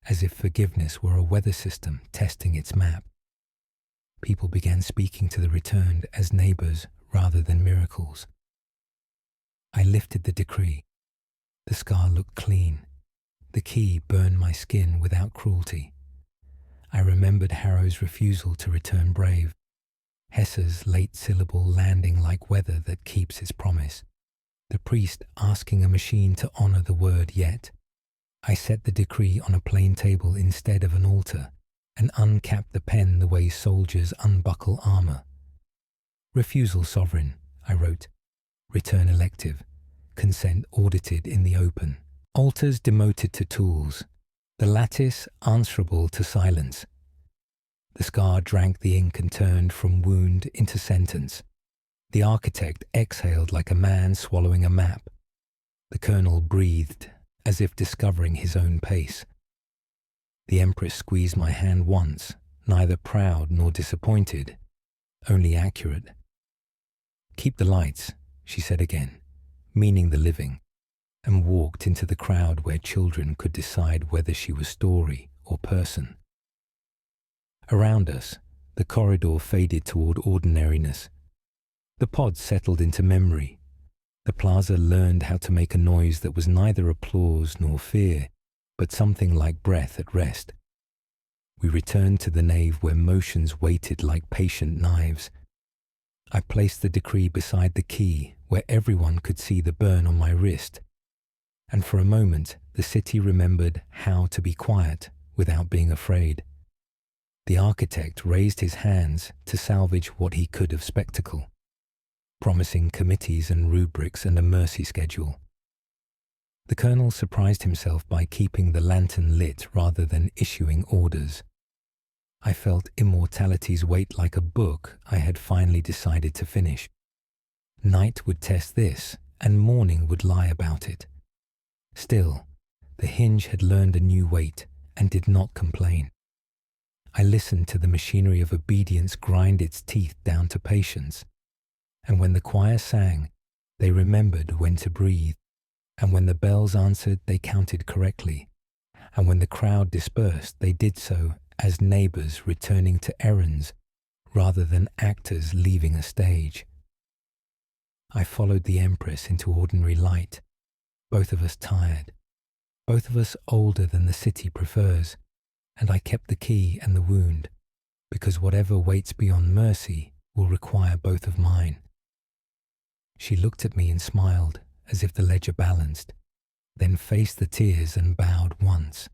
as if forgiveness were a weather system testing its map. People began speaking to the returned as neighbors rather than miracles. I lifted the decree. The scar looked clean. The key burned my skin without cruelty. I remembered Harrow's refusal to return brave, Hesse's late syllable landing like weather that keeps its promise, the priest asking a machine to honor the word yet. I set the decree on a plain table instead of an altar and uncapped the pen the way soldiers unbuckle armor. Refusal sovereign, I wrote. Return elective. Consent audited in the open. Altars demoted to tools. The lattice answerable to silence. The scar drank the ink and turned from wound into sentence. The architect exhaled like a man swallowing a map. The colonel breathed, as if discovering his own pace. The empress squeezed my hand once, neither proud nor disappointed, only accurate. Keep the lights, she said again, meaning the living. and walked into the crowd where children could decide whether she was story or person. Around us, the corridor faded toward ordinariness. The pods settled into memory. The plaza learned how to make a noise that was neither applause nor fear, but something like breath at rest. We returned to the nave where motions waited like patient knives. I placed the decree beside the key where everyone could see the burn on my wrist, and for a moment the city remembered how to be quiet without being afraid. The architect raised his hands to salvage what he could of spectacle, promising committees and rubrics and a mercy schedule. The colonel surprised himself by keeping the lantern lit rather than issuing orders. I felt immortality's weight like a book I had finally decided to finish. Night would test this, and morning would lie about it. Still, the hinge had learned a new weight and did not complain. I listened to the machinery of obedience grind its teeth down to patience, and when the choir sang, they remembered when to breathe, and when the bells answered, they counted correctly, and when the crowd dispersed, they did so as neighbors returning to errands rather than actors leaving a stage. I followed the Empress into ordinary light, both of us tired, both of us older than the city prefers, and I kept the key and the wound, because whatever waits beyond mercy will require both of mine. She looked at me and smiled, as if the ledger balanced, then faced the tears and bowed once.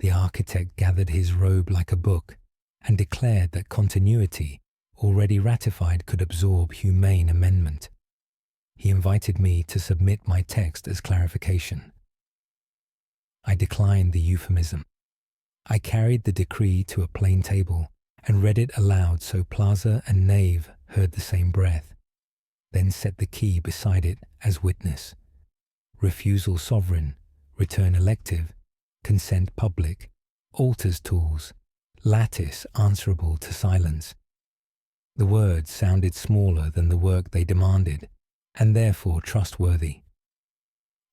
The architect gathered his robe like a book and declared that continuity, already ratified, could absorb humane amendment. He invited me to submit my text as clarification. I declined the euphemism. I carried the decree to a plain table and read it aloud so plaza and nave heard the same breath, then set the key beside it as witness. Refusal sovereign, return elective, consent public, altars tools, lattice answerable to silence. The words sounded smaller than the work they demanded, and therefore trustworthy.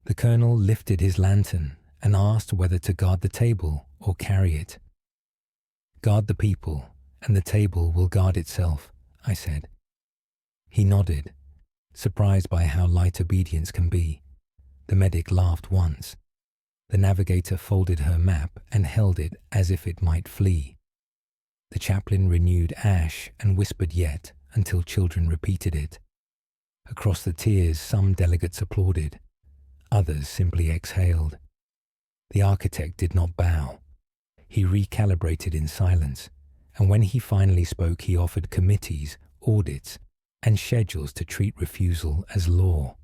The colonel lifted his lantern and asked whether to guard the table or carry it. Guard the people, and the table will guard itself, I said. He nodded, surprised by how light obedience can be. The medic laughed once. The navigator folded her map and held it as if it might flee. The chaplain renewed ash and whispered yet until children repeated it. Across the tiers, some delegates applauded. Others simply exhaled. The architect did not bow. He recalibrated in silence, and when he finally spoke, he offered committees, audits, and schedules to treat refusal as law.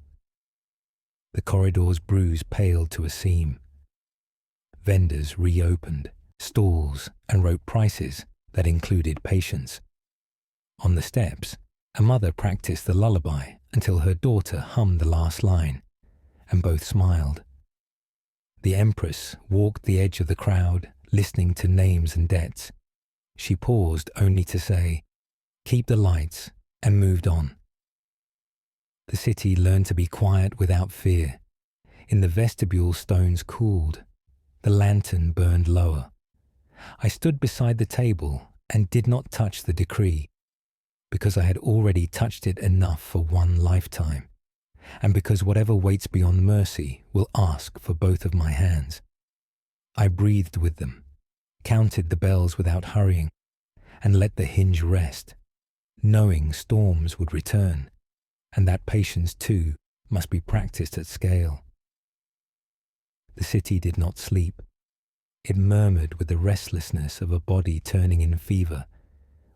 The corridor's bruise paled to a seam. Vendors reopened stalls and wrote prices that included patience. On the steps, a mother practiced the lullaby until her daughter hummed the last line, and both smiled. The Empress walked the edge of the crowd, listening to names and debts. She paused only to say, "Keep the lights," and moved on. The city learned to be quiet without fear. In the vestibule, stones cooled. The lantern burned lower. I stood beside the table and did not touch the decree, because I had already touched it enough for one lifetime, and because whatever waits beyond mercy will ask for both of my hands. I breathed with them, counted the bells without hurrying, and let the hinge rest, knowing storms would return, and that patience too must be practiced at scale. The city did not sleep. It murmured with the restlessness of a body turning in fever,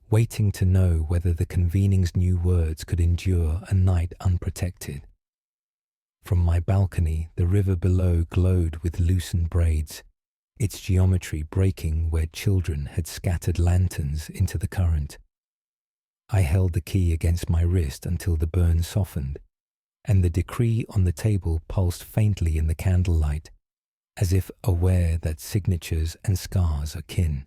waiting to know whether the convening's new words could endure a night unprotected. From my balcony, the river below glowed with loosened braids, its geometry breaking where children had scattered lanterns into the current. I held the key against my wrist until the burn softened, and the decree on the table pulsed faintly in the candlelight, as if aware that signatures and scars are kin.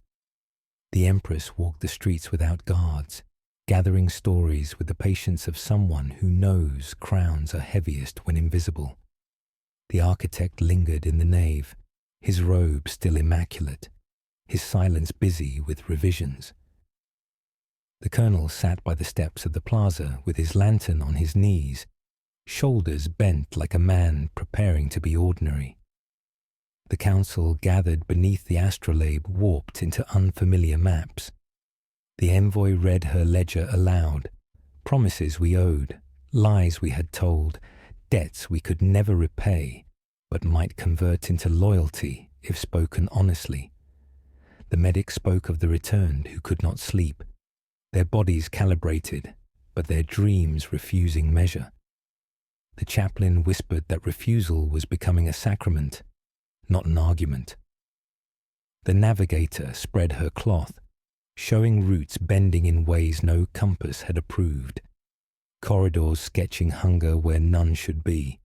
The Empress walked the streets without guards, gathering stories with the patience of someone who knows crowns are heaviest when invisible. The architect lingered in the nave, his robe still immaculate, his silence busy with revisions. The colonel sat by the steps of the plaza with his lantern on his knees, shoulders bent like a man preparing to be ordinary. The council gathered beneath the astrolabe warped into unfamiliar maps. The envoy read her ledger aloud, promises we owed, lies we had told, debts we could never repay, but might convert into loyalty if spoken honestly. The medic spoke of the returned who could not sleep, their bodies calibrated, but their dreams refusing measure. The chaplain whispered that refusal was becoming a sacrament, not an argument. The navigator spread her cloth, showing routes bending in ways no compass had approved, corridors sketching hunger where none should be.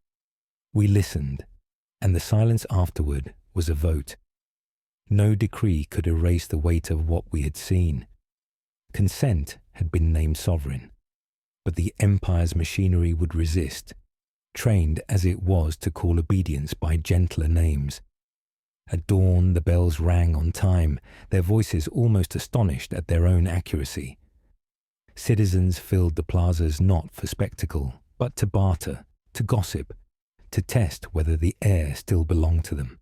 We listened, and the silence afterward was a vote. No decree could erase the weight of what we had seen. Consent had been named sovereign, but the empire's machinery would resist, trained as it was to call obedience by gentler names. At dawn the bells rang on time, their voices almost astonished at their own accuracy. Citizens filled the plazas not for spectacle, but to barter, to gossip, to test whether the air still belonged to them.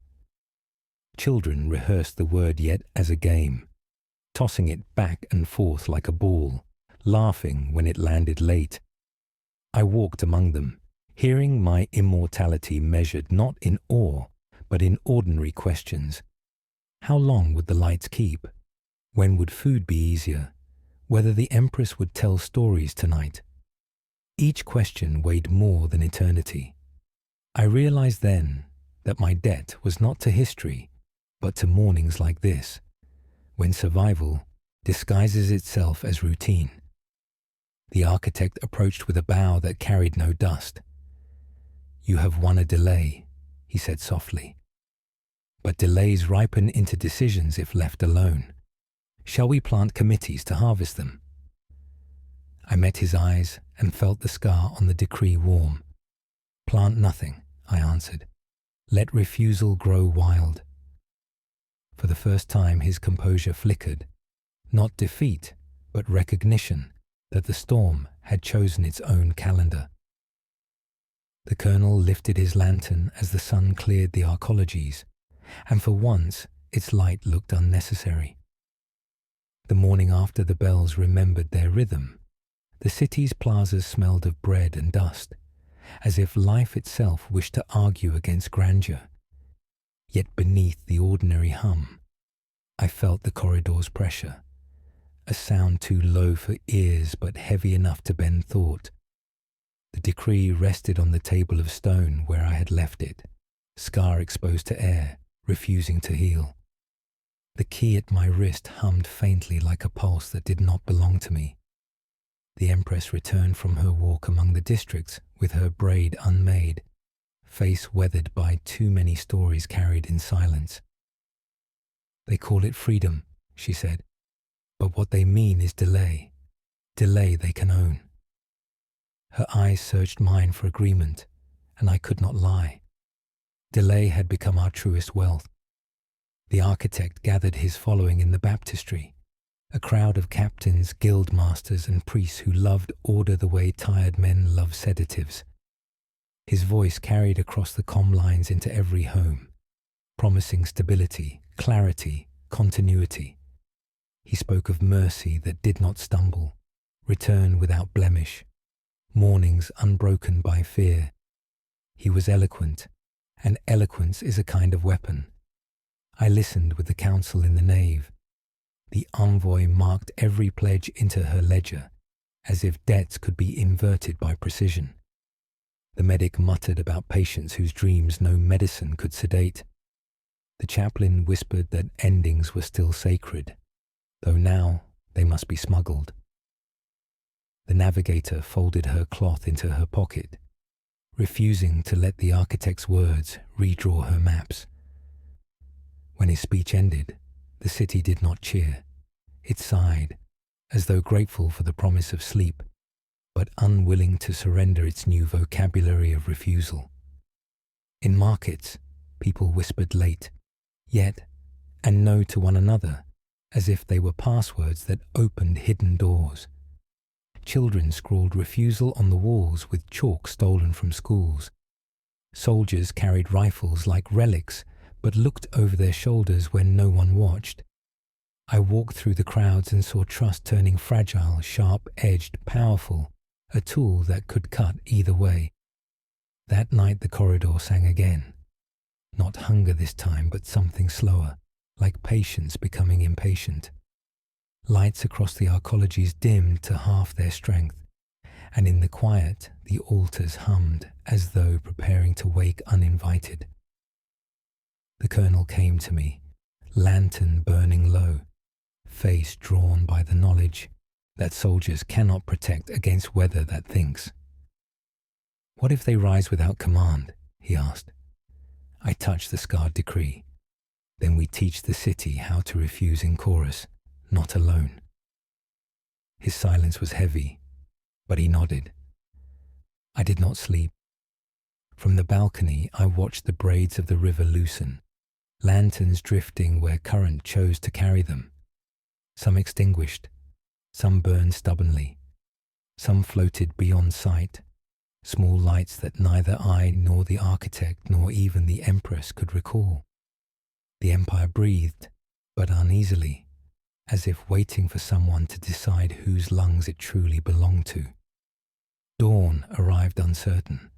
Children rehearsed the word yet as a game, tossing it back and forth like a ball, laughing when it landed late. I walked among them, hearing my immortality measured not in awe, but in ordinary questions. How long would the lights keep? When would food be easier? Whether the Empress would tell stories tonight? Each question weighed more than eternity. I realized then that my debt was not to history, but to mornings like this, when survival disguises itself as routine. The architect approached with a bow that carried no dust. "You have won a delay," he said softly. "But delays ripen into decisions if left alone. Shall we plant committees to harvest them?" I met his eyes and felt the scar on the decree warm. "Plant nothing," I answered. "Let refusal grow wild." For the first time his composure flickered, not defeat, but recognition that the storm had chosen its own calendar. The colonel lifted his lantern as the sun cleared the arcologies, and for once its light looked unnecessary. The morning after the bells remembered their rhythm, the city's plazas smelled of bread and dust, as if life itself wished to argue against grandeur. Yet beneath the ordinary hum, I felt the corridor's pressure, a sound too low for ears but heavy enough to bend thought. The decree rested on the table of stone where I had left it, scar exposed to air, refusing to heal. The key at my wrist hummed faintly like a pulse that did not belong to me. The Empress returned from her walk among the districts with her braid unmade, face weathered by too many stories carried in silence. "They call it freedom," she said, "but what they mean is delay. Delay they can own." Her eyes searched mine for agreement, and I could not lie. Delay had become our truest wealth. The architect gathered his following in the baptistry, a crowd of captains, guild masters, and priests who loved order the way tired men love sedatives. His voice carried across the comm lines into every home, promising stability, clarity, continuity. He spoke of mercy that did not stumble, return without blemish, mornings unbroken by fear. He was eloquent, and eloquence is a kind of weapon. I listened with the council in the nave. The envoy marked every pledge into her ledger, as if debts could be inverted by precision. The medic muttered about patients whose dreams no medicine could sedate. The chaplain whispered that endings were still sacred, though now they must be smuggled. The navigator folded her cloth into her pocket, refusing to let the architect's words redraw her maps. When his speech ended, the city did not cheer. It sighed, as though grateful for the promise of sleep, but unwilling to surrender its new vocabulary of refusal. In markets, people whispered late, yet, and no to one another, as if they were passwords that opened hidden doors. Children scrawled refusal on the walls with chalk stolen from schools. Soldiers carried rifles like relics, but looked over their shoulders when no one watched. I walked through the crowds and saw trust turning fragile, sharp-edged, powerful, a tool that could cut either way. That night the corridor sang again. Not hunger this time, but something slower, like patience becoming impatient. Lights across the arcologies dimmed to half their strength, and in the quiet the altars hummed as though preparing to wake uninvited. The colonel came to me, lantern burning low, face drawn by the knowledge that soldiers cannot protect against weather that thinks. "What if they rise without command?" he asked. I touched the scarred decree. "Then we teach the city how to refuse in chorus, not alone." His silence was heavy, but he nodded. I did not sleep. From the balcony I watched the braids of the river loosen, lanterns drifting where current chose to carry them. Some extinguished, some burned stubbornly, some floated beyond sight, small lights that neither I nor the architect nor even the empress could recall. The empire breathed, but uneasily, as if waiting for someone to decide whose lungs it truly belonged to. Dawn arrived uncertain,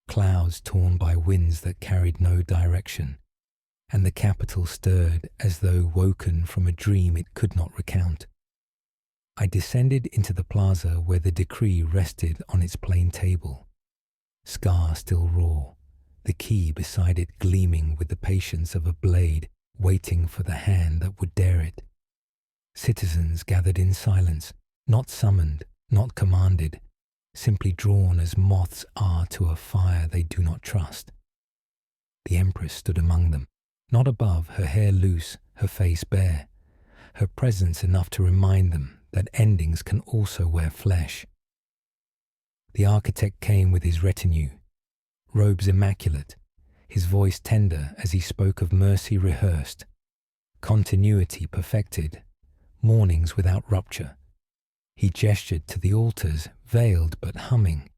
clouds torn by winds that carried no direction, and the capital stirred as though woken from a dream it could not recount. I descended into the plaza where the decree rested on its plain table, scar still raw, the key beside it gleaming with the patience of a blade waiting for the hand that would dare it. Citizens gathered in silence, not summoned, not commanded, simply drawn as moths are to a fire they do not trust. The empress stood among them, not above, her hair loose, her face bare, her presence enough to remind them that endings can also wear flesh. The architect came with his retinue, robes immaculate, his voice tender as he spoke of mercy rehearsed, continuity perfected, mornings without rupture. He gestured to the altars, veiled but humming,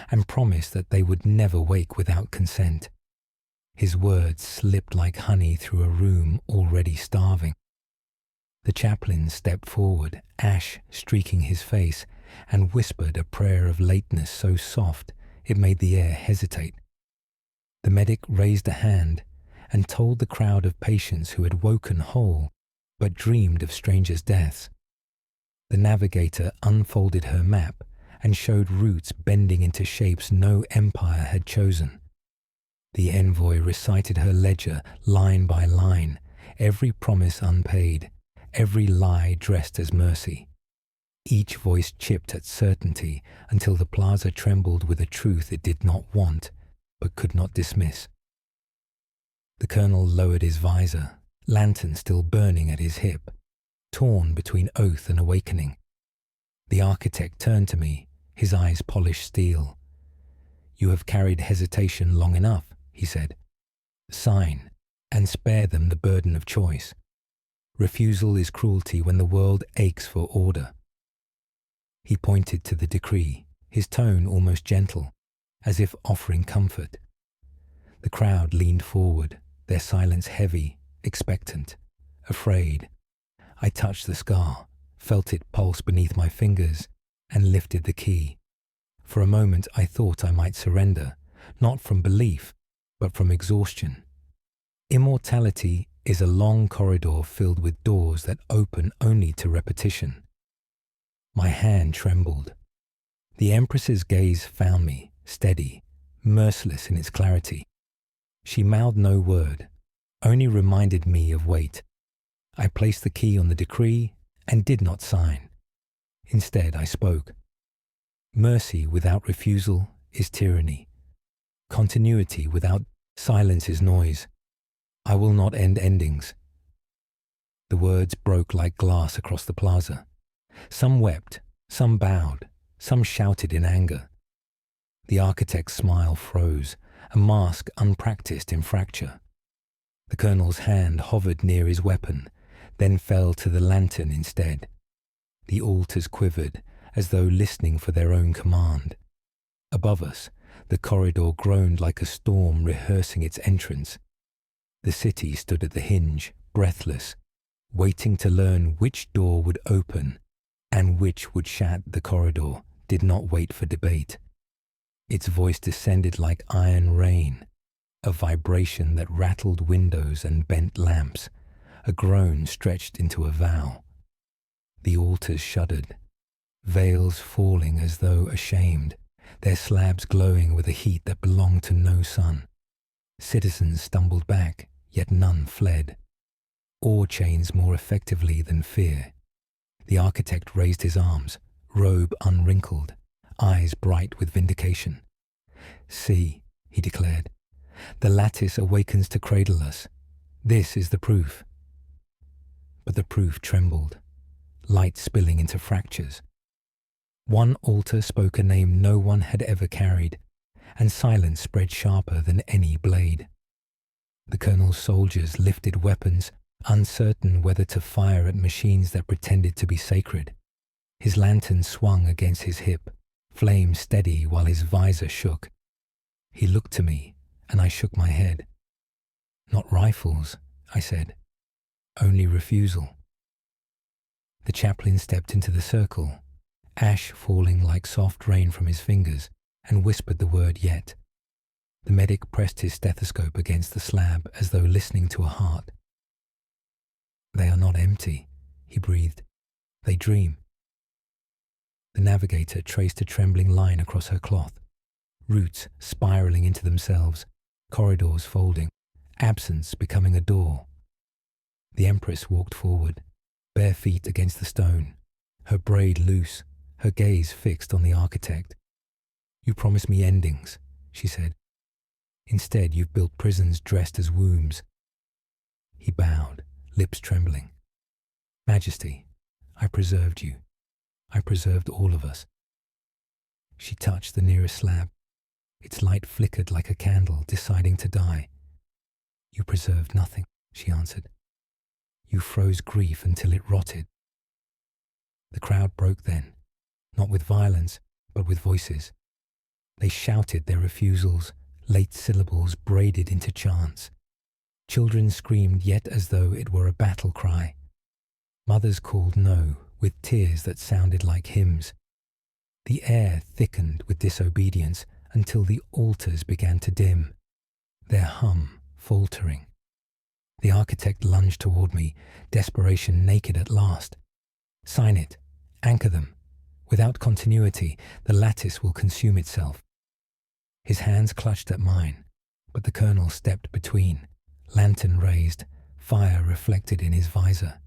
and promised that they would never wake without consent. His words slipped like honey through a room already starving. The chaplain stepped forward, ash streaking his face, and whispered a prayer of lateness so soft it made the air hesitate. The medic raised a hand and told the crowd of patients who had woken whole but dreamed of strangers' deaths. The navigator unfolded her map and showed routes bending into shapes no empire had chosen. The envoy recited her ledger line by line, every promise unpaid, every lie dressed as mercy. Each voice chipped at certainty until the plaza trembled with a truth it did not want, but could not dismiss. The colonel lowered his visor, lantern still burning at his hip, torn between oath and awakening. The architect turned to me, his eyes polished steel. "You have carried hesitation long enough," he said. "Sign, and spare them the burden of choice. Refusal is cruelty when the world aches for order." He pointed to the decree, his tone almost gentle, as if offering comfort. The crowd leaned forward, their silence heavy, expectant, afraid. I touched the scar, felt it pulse beneath my fingers, and lifted the key. For a moment I thought I might surrender, not from belief, but from exhaustion. Immortality is a long corridor filled with doors that open only to repetition. My hand trembled. The Empress's gaze found me, steady, merciless in its clarity. She mouthed no word, only reminded me of weight. I placed the key on the decree and did not sign. Instead, I spoke. Mercy without refusal is tyranny. Continuity without silence is noise. I will not end endings. The words broke like glass across the plaza. Some wept, some bowed, some shouted in anger. The architect's smile froze, a mask unpracticed in fracture. The colonel's hand hovered near his weapon, then fell to the lantern instead. The altars quivered, as though listening for their own command. Above us, the corridor groaned like a storm rehearsing its entrance. The city stood at the hinge, breathless, waiting to learn which door would open and which would shatter. The corridor did not wait for debate. Its voice descended like iron rain, a vibration that rattled windows and bent lamps, a groan stretched into a vow. The altars shuddered, veils falling as though ashamed, their slabs glowing with a heat that belonged to no sun. Citizens stumbled back, yet none fled. Awe chains more effectively than fear. The architect raised his arms, robe unwrinkled, eyes bright with vindication. "See," he declared, "the lattice awakens to cradle us. This is the proof." But the proof trembled, light spilling into fractures. One altar spoke a name no one had ever carried, and silence spread sharper than any blade. The colonel's soldiers lifted weapons, uncertain whether to fire at machines that pretended to be sacred. His lantern swung against his hip, flame steady while his visor shook. He looked to me, and I shook my head. "Not rifles," I said. "Only refusal." The chaplain stepped into the circle, ash falling like soft rain from his fingers, and whispered the word "yet." The medic pressed his stethoscope against the slab as though listening to a heart. "They are not empty," he breathed. "They dream." The navigator traced a trembling line across her cloth, roots spiraling into themselves, corridors folding, absence becoming a door. The Empress walked forward, bare feet against the stone, her braid loose, her gaze fixed on the architect. "You promised me endings," she said. "Instead, you've built prisons dressed as wombs." He bowed, lips trembling. "Majesty, I preserved you. I preserved all of us." She touched the nearest slab. Its light flickered like a candle deciding to die. "You preserved nothing," she answered. "You froze grief until it rotted." The crowd broke then, not with violence, but with voices. They shouted their refusals, late syllables braided into chants. Children screamed yet as though it were a battle cry. Mothers called no, with tears that sounded like hymns. The air thickened with disobedience until the altars began to dim, their hum faltering. The architect lunged toward me, desperation naked at last. "Sign it. Anchor them. Without continuity, the lattice will consume itself." His hands clutched at mine, but the colonel stepped between, lantern raised, fire reflected in his visor.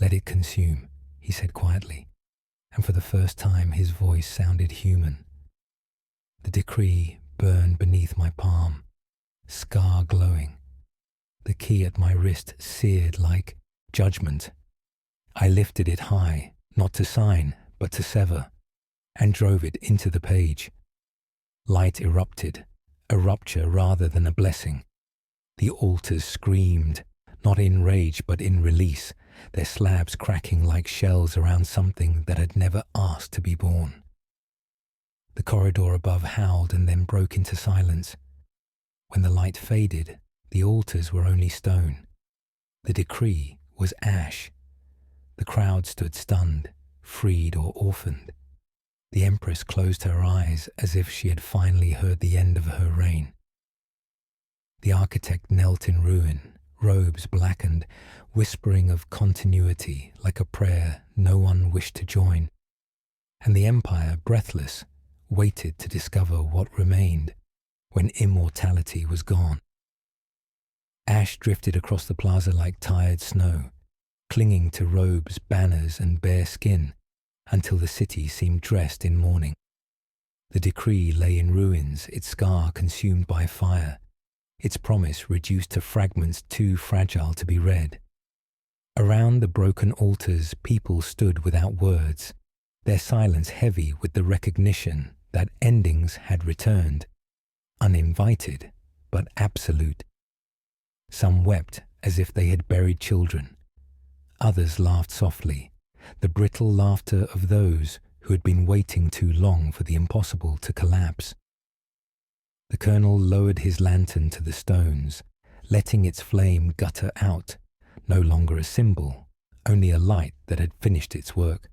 "Let it consume," he said quietly, and for the first time his voice sounded human. The decree burned beneath my palm, scar glowing. The key at my wrist seared like judgment. I lifted it high, not to sign, but to sever, and drove it into the page. Light erupted, a rupture rather than a blessing. The altars screamed, not in rage but in release, their slabs cracking like shells around something that had never asked to be born. The corridor above howled and then broke into silence. When the light faded, the altars were only stone. The decree was ash. The crowd stood stunned, freed or orphaned. The Empress closed her eyes as if she had finally heard the end of her reign. The architect knelt in ruin, robes blackened, whispering of continuity like a prayer no one wished to join. And the empire, breathless, waited to discover what remained when immortality was gone. Ash drifted across the plaza like tired snow, clinging to robes, banners, and bare skin, until the city seemed dressed in mourning. The decree lay in ruins, its scar consumed by fire, its promise reduced to fragments too fragile to be read. Around the broken altars, people stood without words, their silence heavy with the recognition that endings had returned, uninvited, but absolute. Some wept as if they had buried children. Others laughed softly, the brittle laughter of those who had been waiting too long for the impossible to collapse. The colonel lowered his lantern to the stones, letting its flame gutter out, no longer a symbol, only a light that had finished its work.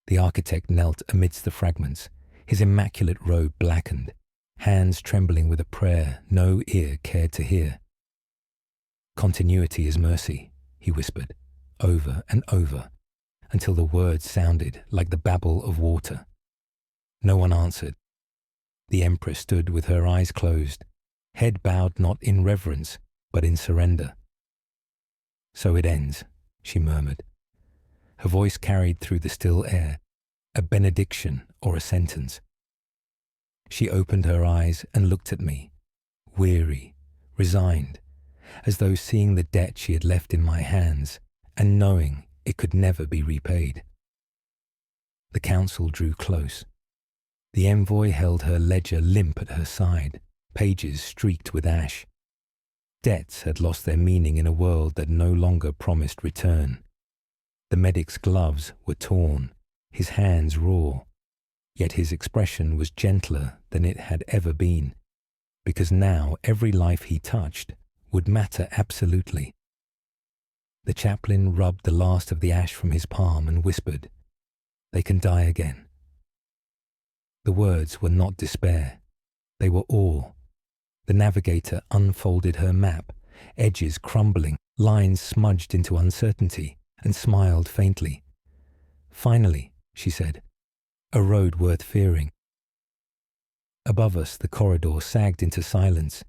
The architect knelt amidst the fragments, his immaculate robe blackened, hands trembling with a prayer no ear cared to hear. "Continuity is mercy," he whispered, over and over, until the words sounded like the babble of water. No one answered. The Empress stood with her eyes closed, head bowed not in reverence, but in surrender. "So it ends," she murmured. Her voice carried through the still air, a benediction or a sentence. She opened her eyes and looked at me, weary, resigned, as though seeing the debt she had left in my hands and knowing it could never be repaid. The council drew close. The envoy held her ledger limp at her side, pages streaked with ash. Debts had lost their meaning in a world that no longer promised return. The medic's gloves were torn, his hands raw, yet his expression was gentler than it had ever been, because now every life he touched would matter absolutely. The chaplain rubbed the last of the ash from his palm and whispered, "They can die again." The words were not despair, they were awe. The navigator unfolded her map, edges crumbling, lines smudged into uncertainty, and smiled faintly. "Finally," she said, "a road worth fearing." Above us the corridor sagged into silence.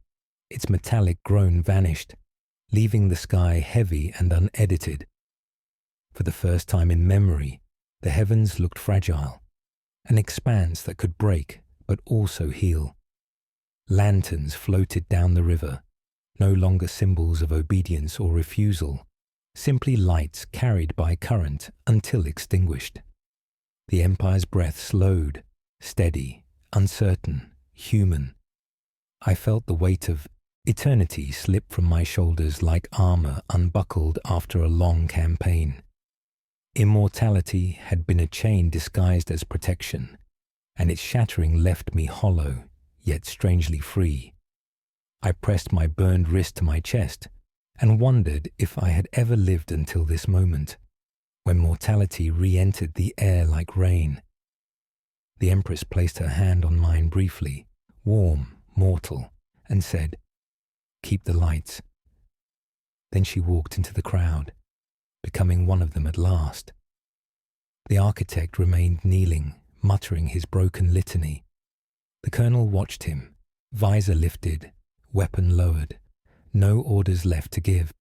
Its metallic groan vanished, leaving the sky heavy and unedited. For the first time in memory, the heavens looked fragile, an expanse that could break but also heal. Lanterns floated down the river, no longer symbols of obedience or refusal, simply lights carried by current until extinguished. The Empire's breath slowed, steady, uncertain, human. I felt the weight of eternity slip from my shoulders like armor unbuckled after a long campaign. Immortality had been a chain disguised as protection, and its shattering left me hollow, yet strangely free. I pressed my burned wrist to my chest and wondered if I had ever lived until this moment, when mortality re-entered the air like rain. The Empress placed her hand on mine briefly, warm, mortal, and said, "Keep the lights." Then she walked into the crowd, becoming one of them at last. The architect remained kneeling, muttering his broken litany. The colonel watched him, visor lifted, weapon lowered, no orders left to give.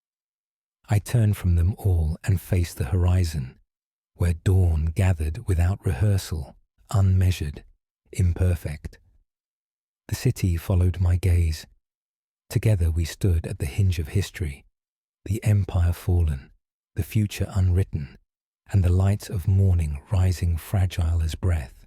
I turned from them all and faced the horizon, where dawn gathered without rehearsal, unmeasured, imperfect. The city followed my gaze. Together we stood at the hinge of history, the empire fallen, the future unwritten, and the lights of morning rising fragile as breath.